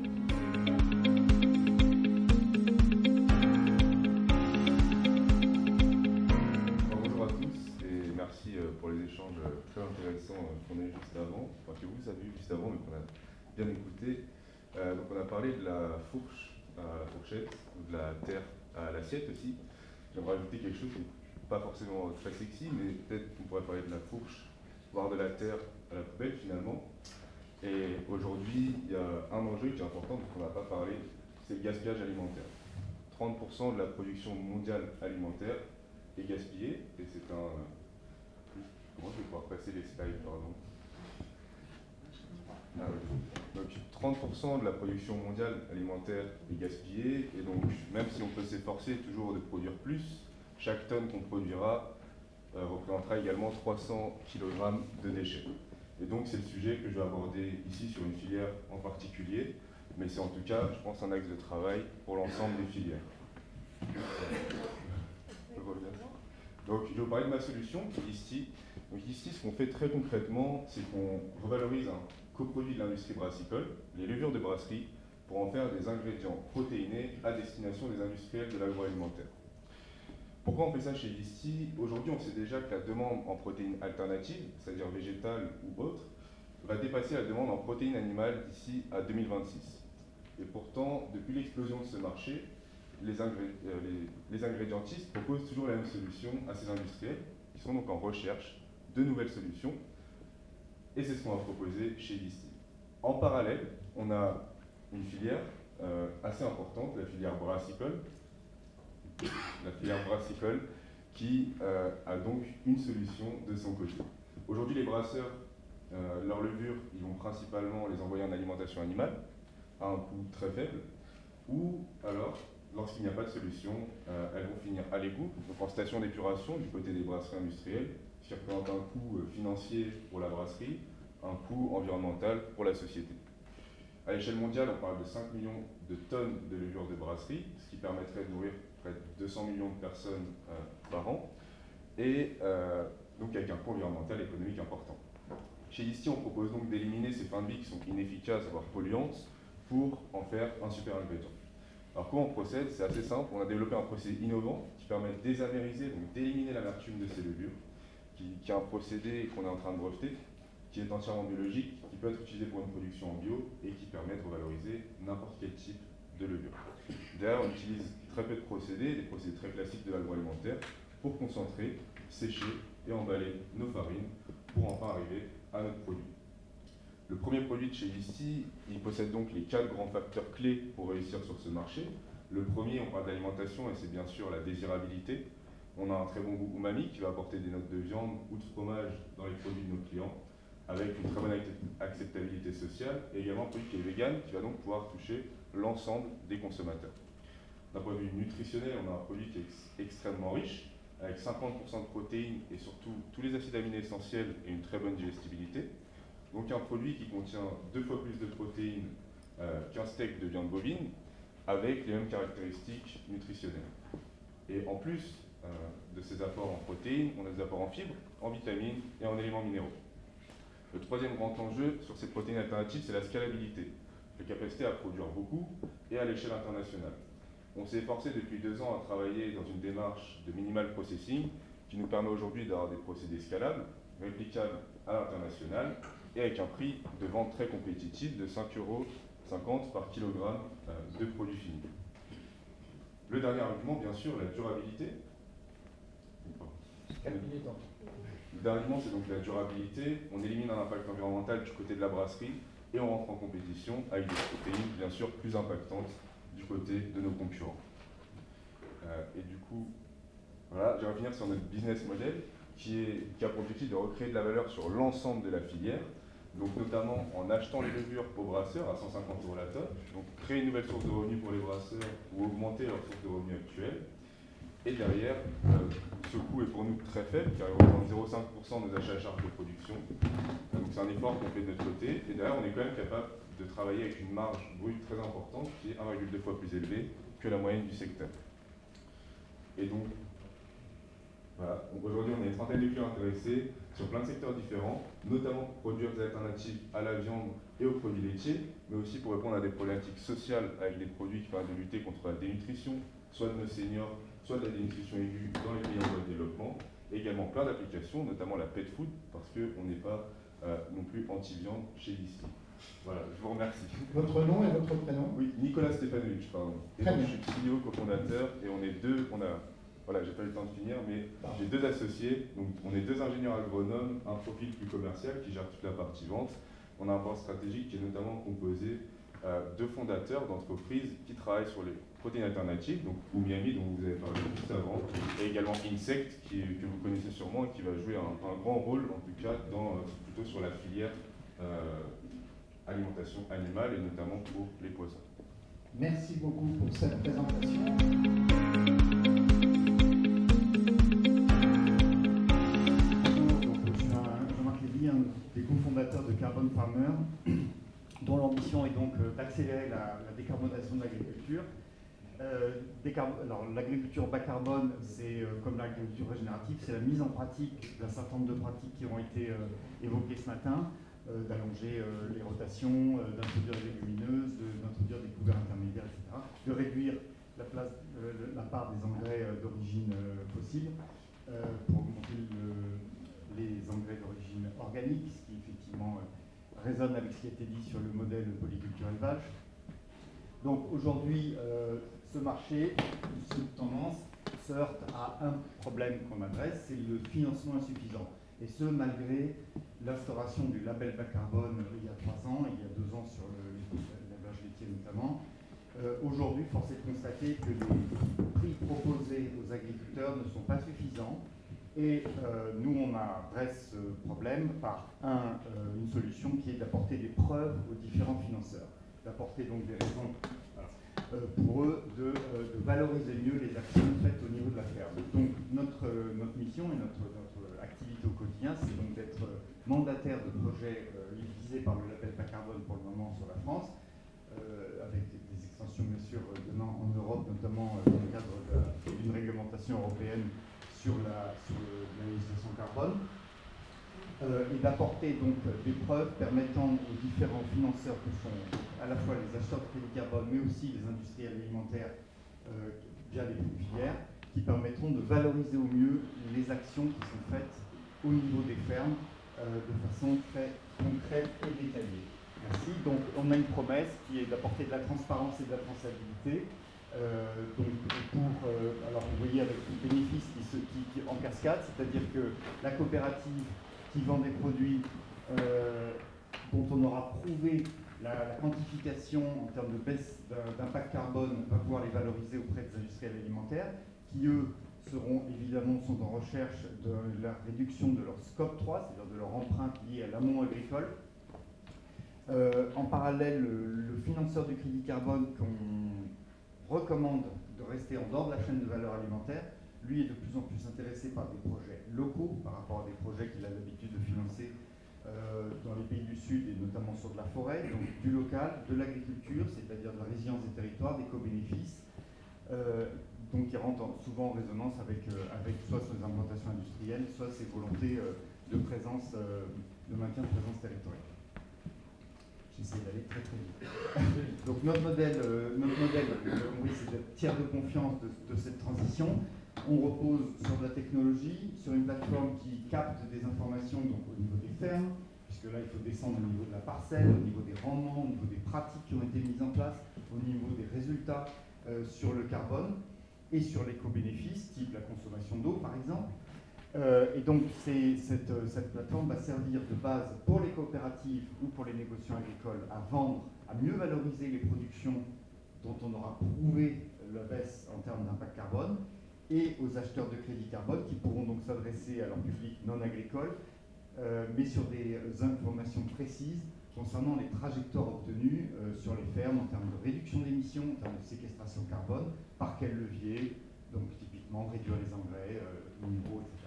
Bonjour à tous et merci pour les échanges très intéressants qu'on a eu juste avant, enfin que vous avez eu juste avant mais qu'on a bien écouté. Donc on a parlé de la fourche à la fourchette, de la terre à l'assiette aussi. J'aimerais ajouter quelque chose qui n'est pas forcément très sexy, mais peut-être qu'on pourrait parler de la fourche, voire de la terre à la poubelle finalement. Et aujourd'hui, il y a un enjeu qui est important, dont on n'a pas parlé, c'est le gaspillage alimentaire. 30% de la production mondiale alimentaire est gaspillée, et c'est un... Comment je vais pouvoir passer les slides, pardon. Ah oui. Donc 30% de la production mondiale alimentaire est gaspillée, et donc même si on peut s'efforcer toujours de produire plus, chaque tonne qu'on produira représentera également 300 kg de déchets. Et donc c'est le sujet que je vais aborder ici sur une filière en particulier, mais c'est en tout cas, je pense, un axe de travail pour l'ensemble des filières. Donc je vais vous parler de ma solution, qui est ici. Donc ici, ce qu'on fait très concrètement, c'est qu'on revalorise un coproduit de l'industrie brassicole, les levures de brasserie, pour en faire des ingrédients protéinés à destination des industriels de l'agroalimentaire. Pourquoi on fait ça chez Listi? Aujourd'hui, on sait déjà que la demande en protéines alternatives, c'est-à-dire végétales ou autres, va dépasser la demande en protéines animales d'ici à 2026. Et pourtant, depuis l'explosion de ce marché, les ingrédientistes proposent toujours la même solution à ces industriels, qui sont donc en recherche de nouvelles solutions. Et c'est ce qu'on va proposer chez Listi. En parallèle, on a une filière assez importante, la filière brassicole. La filière brassicole qui a donc une solution de son côté. Aujourd'hui, les brasseurs, leurs levures, ils vont principalement les envoyer en alimentation animale à un coût très faible, ou alors, lorsqu'il n'y a pas de solution, elles vont finir à l'égout, donc en station d'épuration du côté des brasseries industrielles, ce qui représente un coût financier pour la brasserie, un coût environnemental pour la société. À l'échelle mondiale, on parle de 5 millions de tonnes de levures de brasserie, ce qui permettrait de nourrir près de 200 millions de personnes par an, et donc avec un coût environnemental et économique important. Chez Listi, on propose donc d'éliminer ces fins de vie qui sont inefficaces, voire polluantes, pour en faire un super ingrédient. Alors comment on procède? C'est assez simple, on a développé un procédé innovant qui permet de désamériser, donc d'éliminer l'amertume de ces levures, qui est un procédé qu'on est en train de breveter, qui est entièrement biologique, qui peut être utilisé pour une production en bio et qui permet de revaloriser n'importe quel type de levure. D'ailleurs, on utilise très peu de procédés, des procédés très classiques de l'agroalimentaire, pour concentrer, sécher et emballer nos farines pour enfin arriver à notre produit. Le premier produit de chez Listi, il possède donc les 4 grands facteurs clés pour réussir sur ce marché. Le premier, on parle d'alimentation et c'est bien sûr la désirabilité. On a un très bon goût umami qui va apporter des notes de viande ou de fromage dans les produits de nos clients, avec une très bonne acceptabilité sociale et également un produit qui est vegan qui va donc pouvoir toucher l'ensemble des consommateurs. D'un point de vue nutritionnel, on a un produit qui est extrêmement riche, avec 50% de protéines et surtout tous les acides aminés essentiels et une très bonne digestibilité. Donc un produit qui contient 2 fois plus de protéines qu'un steak de viande bovine, avec les mêmes caractéristiques nutritionnelles. Et en plus de ces apports en protéines, on a des apports en fibres, en vitamines et en éléments minéraux. Le troisième grand enjeu sur ces protéines alternatives, c'est la scalabilité, la capacité à produire beaucoup et à l'échelle internationale. On s'est efforcé depuis 2 ans à travailler dans une démarche de minimal processing qui nous permet aujourd'hui d'avoir des procédés scalables, réplicables à l'international et avec un prix de vente très compétitif de 5,50 € par kilogramme de produits finis. Le dernier argument, bien sûr, la durabilité. Le dernier argument, c'est donc la durabilité. On élimine un impact environnemental du côté de la brasserie et on rentre en compétition avec des protéines, bien sûr, plus impactantes du côté de nos concurrents. Et du coup, voilà, je vais revenir sur notre business model qui a pour objectif de recréer de la valeur sur l'ensemble de la filière donc notamment en achetant les levures aux brasseurs à 150 € la tonne, donc créer une nouvelle source de revenus pour les brasseurs ou augmenter leur source de revenus actuelle. Et derrière, ce coût est pour nous très faible, car il représente 0,5% de nos achats à charge de production. Donc c'est un effort qu'on fait de notre côté. Et derrière, on est quand même capable de travailler avec une marge brute très importante, qui est 1,2 fois plus élevée que la moyenne du secteur. Et donc, voilà. Donc aujourd'hui, on est une trentaine de clients intéressés sur plein de secteurs différents, notamment pour produire des alternatives à la viande et aux produits laitiers, mais aussi pour répondre à des problématiques sociales avec des produits qui permettent de lutter contre la dénutrition, soit de nos seniors, soit de la dénutrition aiguë dans les pays en voie de développement, et également plein d'applications, notamment la pet food, parce qu'on n'est pas non plus anti-viande chez Disney. Voilà, je vous remercie. Votre nom et votre prénom? Oui, Nicolas Stefanovic, pardon. Et donc, je suis CEO cofondateur, et on est deux, voilà, j'ai pas eu le temps de finir, mais j'ai deux associés, donc on est deux ingénieurs agronomes, un profil plus commercial qui gère toute la partie vente. On a un port stratégique qui est notamment composé de fondateurs d'entreprises qui travaillent sur les protéines alternatives, donc Umiami dont vous avez parlé juste avant, et également Insect que vous connaissez sûrement et qui va jouer un grand rôle en tout cas plutôt sur la filière alimentation animale et notamment pour les poissons. Merci beaucoup pour cette présentation. Un des cofondateurs de Carbon Farmer, dont l'ambition est donc d'accélérer la décarbonation de l'agriculture. Alors, l'agriculture bas carbone, c'est comme l'agriculture régénérative, c'est la mise en pratique d'un certain nombre de pratiques qui ont été évoquées ce matin, d'allonger les rotations, d'introduire des légumineuses, d'introduire des couverts intermédiaires, etc., de réduire la part des engrais d'origine fossile pour augmenter les engrais d'origine organique, ce qui effectivement résonne avec ce qui a été dit sur le modèle polyculture élevage. Donc aujourd'hui, ce marché, cette tendance, se heurte à un problème qu'on adresse, c'est le financement insuffisant. Et ce, malgré l'instauration du label bas carbone il y a 3 ans, et il y a 2 ans sur l'élevage laitier notamment. Aujourd'hui, force est de constater que les prix proposés aux agriculteurs ne sont pas suffisants. Et nous, on adresse ce problème par une solution qui est d'apporter des preuves aux différents financeurs, d'apporter donc des raisons pour eux de valoriser mieux les actions faites au niveau de la ferme. Donc notre mission et notre activité au quotidien, c'est donc d'être mandataire de projets visés par le label bas carbone pour le moment sur la France, avec des extensions bien sûr demain en Europe, notamment dans le cadre d'une réglementation européenne sur la législation carbone, et d'apporter donc des preuves permettant aux différents financeurs que sont à la fois les acheteurs de crédit carbone, mais aussi les industriels alimentaires via les filières, qui permettront de valoriser au mieux les actions qui sont faites au niveau des fermes de façon très concrète et détaillée. Merci. Donc on a une promesse qui est d'apporter de la transparence et de la traçabilité. Alors vous voyez avec les bénéfices qui en cascade, c'est-à-dire que la coopérative qui vend des produits dont on aura prouvé la quantification en termes de baisse d'impact carbone va pouvoir les valoriser auprès des industriels alimentaires qui eux sont en recherche de la réduction de leur scope 3, c'est-à-dire de leur empreinte liée à l'amont agricole. En parallèle, le financeur du crédit carbone qu'on recommande de rester en dehors de la chaîne de valeur alimentaire, lui est de plus en plus intéressé par des projets locaux par rapport à des projets qu'il a l'habitude de financer dans les pays du Sud et notamment sur de la forêt, donc du local, de l'agriculture, c'est-à-dire de la résilience des territoires, des co-bénéfices, donc qui rentrent souvent en résonance avec soit ses implantations industrielles, soit ses volontés de présence, de maintien de présence territoriale. J'essaie d'aller très très vite. Donc notre modèle, oui, c'est d'être tiers de confiance de cette transition. On repose sur de la technologie, sur une plateforme qui capte des informations donc, au niveau des fermes, puisque là il faut descendre au niveau de la parcelle, au niveau des rendements, au niveau des pratiques qui ont été mises en place, au niveau des résultats sur le carbone et sur l'éco-bénéfice, type la consommation d'eau par exemple. Et donc cette plateforme va servir de base pour les coopératives ou pour les négociants agricoles à vendre, à mieux valoriser les productions dont on aura prouvé la baisse en termes d'impact carbone, et aux acheteurs de crédit carbone qui pourront donc s'adresser à leur public non agricole mais sur des informations précises concernant les trajectoires obtenues sur les fermes en termes de réduction d'émissions, en termes de séquestration carbone, par quel levier, donc typiquement réduire les engrais, minéraux, etc.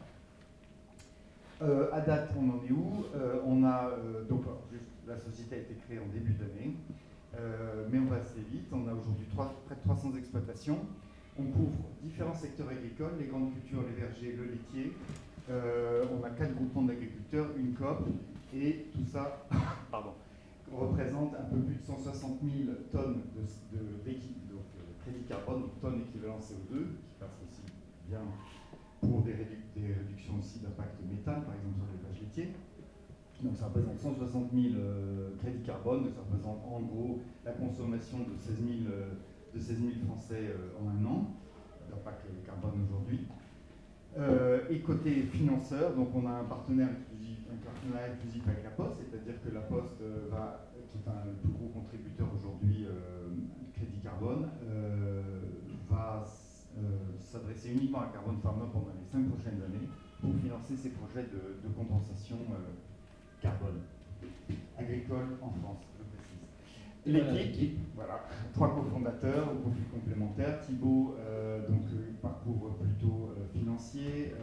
À date, on en est où? On a donc la société a été créée en début d'année, mais on va assez vite. On a aujourd'hui près de 300 exploitations. On couvre différents secteurs agricoles, les grandes cultures, les vergers, le laitier. On a 4 groupements d'agriculteurs, une COP, et tout ça représente un peu plus de 160 000 tonnes de crédit carbone, donc tonnes équivalent CO2, qui passe aussi bien pour des réductions aussi d'impact méthane, par exemple sur l'élevage laitier. Donc ça représente 160 000 crédits carbone, donc ça représente en gros la consommation de 16 000 Français en un an, d'impact carbone aujourd'hui. Et côté financeur, donc on a un partenariat exclusif avec la Poste, c'est-à-dire que la Poste, qui est le plus gros contributeur aujourd'hui du crédit carbone, va s'adresser uniquement à Carbon Farmer pendant les 5 prochaines années pour financer ses projets de compensation carbone agricole en France, je précise. L'équipe, voilà, 3 cofondateurs au profil complémentaire. Thibaut, parcours plutôt financier,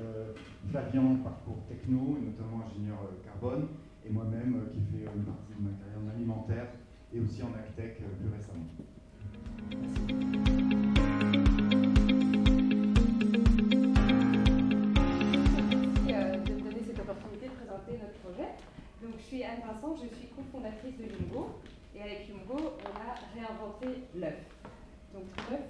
Flavien, parcours techno, et notamment ingénieur carbone, et moi-même qui ai fait une partie de ma carrière en alimentaire et aussi en agtech plus récemment. Merci de me donner cette opportunité de présenter notre projet. Donc, je suis Anne Vincent, je suis cofondatrice de Yumgo. Et avec Yumgo, on a réinventé l'œuf. Donc l'œuf,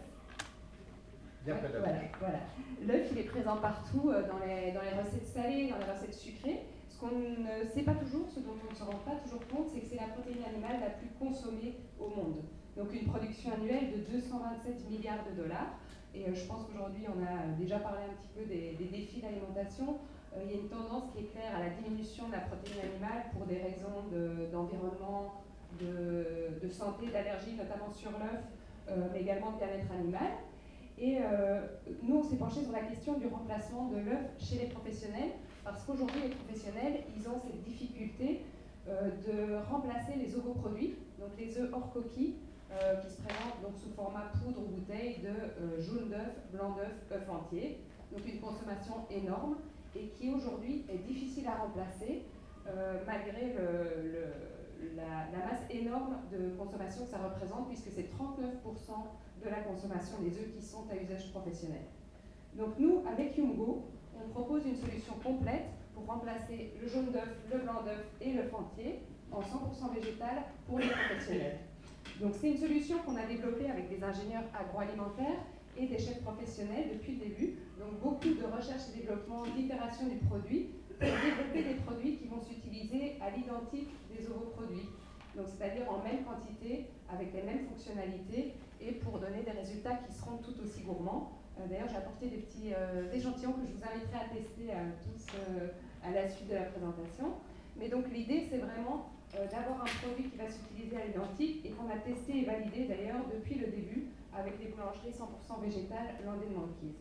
voilà. L'œuf, il est présent partout dans les recettes salées, dans les recettes sucrées. Ce qu'on ne sait pas toujours, ce dont on ne se rend pas toujours compte, c'est que c'est la protéine animale la plus consommée au monde. Donc une production annuelle de 227 milliards de dollars. Et je pense qu'aujourd'hui, on a déjà parlé un petit peu des défis d'alimentation. Il y a une tendance qui est claire à la diminution de la protéine animale pour des raisons d'environnement, de santé, d'allergie, notamment sur l'œuf, mais également de bien-être animal. Et nous, on s'est penché sur la question du remplacement de l'œuf chez les professionnels, parce qu'aujourd'hui, les professionnels, ils ont cette difficulté de remplacer les ovoproduits, donc les œufs hors coquille, qui se présentent donc sous format poudre ou bouteille de jaune d'œuf, blanc d'œuf, œuf entier. Donc une consommation énorme et qui aujourd'hui est difficile à remplacer malgré la masse énorme de consommation que ça représente, puisque c'est 39% de la consommation des œufs qui sont à usage professionnel. Donc nous, avec Yumgo, on propose une solution complète pour remplacer le jaune d'œuf, le blanc d'œuf et l'œuf entier en 100% végétal pour les professionnels. Donc c'est une solution qu'on a développée avec des ingénieurs agroalimentaires et des chefs professionnels depuis le début. Donc beaucoup de recherche et développement, d'itération du produit, pour développer des produits qui vont s'utiliser à l'identique des ovoproduits. Donc c'est-à-dire en même quantité, avec les mêmes fonctionnalités, et pour donner des résultats qui seront tout aussi gourmands. D'ailleurs, j'ai apporté des petits échantillons que je vous inviterai à tester tous à la suite de la présentation. Mais donc l'idée, c'est vraiment d'avoir un produit qui va s'utiliser à l'identique et qu'on a testé et validé d'ailleurs depuis le début avec des boulangeries 100% végétales Landais de Manquise.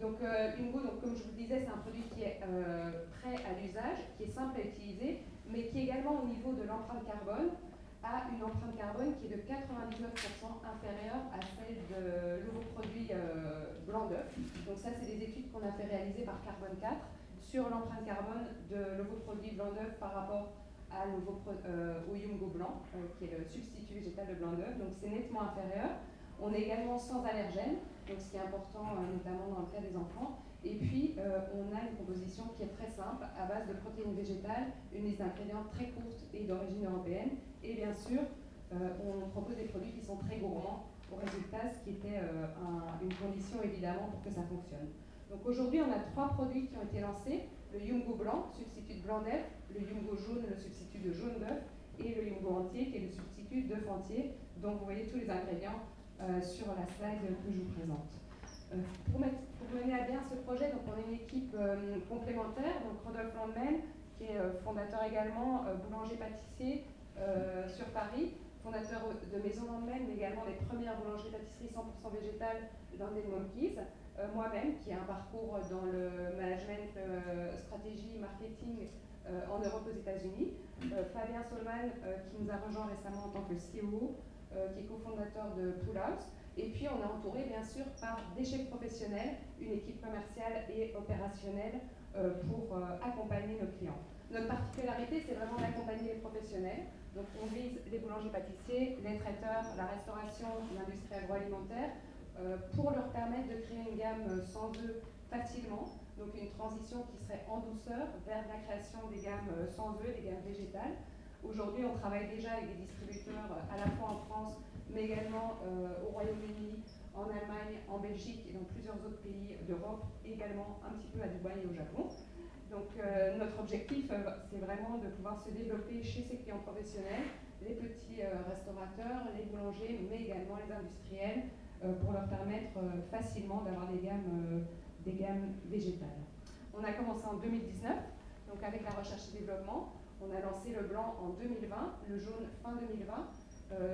Donc Yumgo, comme je vous le disais, c'est un produit qui est prêt à l'usage, qui est simple à utiliser, mais qui également au niveau de l'empreinte carbone a une empreinte carbone qui est de 99% inférieure à celle de l'ovoproduit blanc d'œuf. Donc ça, c'est des études qu'on a fait réaliser par Carbone 4 sur l'empreinte carbone de l'ovoproduit blanc d'œuf par rapport au Yumgo blanc, qui est le substitut végétal de blanc d'œuf. Donc c'est nettement inférieur. On est également sans allergènes, donc ce qui est important notamment dans le cas des enfants. Et puis on a une composition qui est très simple, à base de protéines végétales, une liste d'ingrédients très courte et d'origine européenne. Et bien sûr, on propose des produits qui sont très gourmands au résultat, ce qui était une condition évidemment pour que ça fonctionne. Donc aujourd'hui, on a 3 produits qui ont été lancés. Le Yumgo blanc, substitut de blanc d'œuf, le Yumgo jaune, le substitut de jaune d'œuf, et le Yumgo entier, qui est le substitut d'œuf entier, dont vous voyez tous les ingrédients sur la slide que je vous présente. Pour mener à bien ce projet, donc on est une équipe complémentaire, donc Rodolphe Landman, qui est fondateur également, boulanger-pâtissier sur Paris, fondateur de Maison Landman, mais également des premières boulangeries-pâtisseries 100% végétales dans des Monkeys. Moi-même, qui ai un parcours dans le management, stratégie, marketing en Europe, aux États-Unis. Fabien Solman, qui nous a rejoint récemment en tant que CEO, qui est cofondateur de Pull-Out. Et puis on est entouré bien sûr par des chefs professionnels, une équipe commerciale et opérationnelle pour accompagner nos clients. Notre particularité, c'est vraiment d'accompagner les professionnels. Donc on vise les boulangers-pâtissiers, les traiteurs, la restauration, l'industrie agroalimentaire, pour leur permettre de créer une gamme sans œufs facilement. Donc une transition qui serait en douceur vers la création des gammes sans œufs, des gammes végétales. Aujourd'hui, on travaille déjà avec des distributeurs à la fois en France, mais également au Royaume-Uni, en Allemagne, en Belgique et dans plusieurs autres pays d'Europe, également un petit peu à Dubaï et au Japon. Donc notre objectif, c'est vraiment de pouvoir se développer chez ces clients professionnels, les petits restaurateurs, les boulangers, mais également les industriels, pour leur permettre facilement d'avoir des gammes végétales. On a commencé en 2019, donc avec la recherche et développement. On a lancé le blanc en 2020, le jaune fin 2020.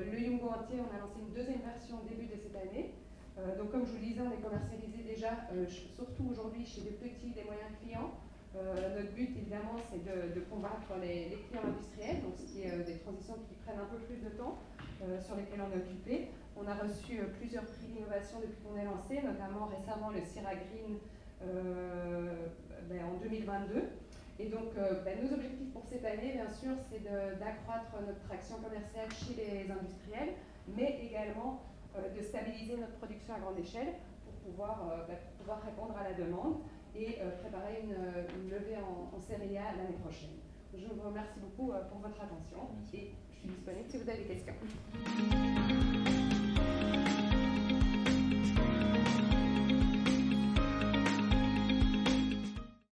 Le Yungo entier, on a lancé une deuxième version au début de cette année. Donc comme je vous le disais, on est commercialisé déjà, surtout aujourd'hui, chez des petits, des moyens clients. Notre but, évidemment, c'est de combattre les clients industriels, donc ce qui est des transitions qui prennent un peu plus de temps, sur lesquelles on est occupé. On a reçu plusieurs prix d'innovation depuis qu'on est lancé, notamment récemment le Sierra Green en 2022. Et donc, nos objectifs pour cette année, bien sûr, c'est d'accroître notre traction commerciale chez les industriels, mais également de stabiliser notre production à grande échelle pour pouvoir répondre à la demande et préparer une levée en série A l'année prochaine. Je vous remercie beaucoup pour votre attention et je suis disponible si vous avez des questions.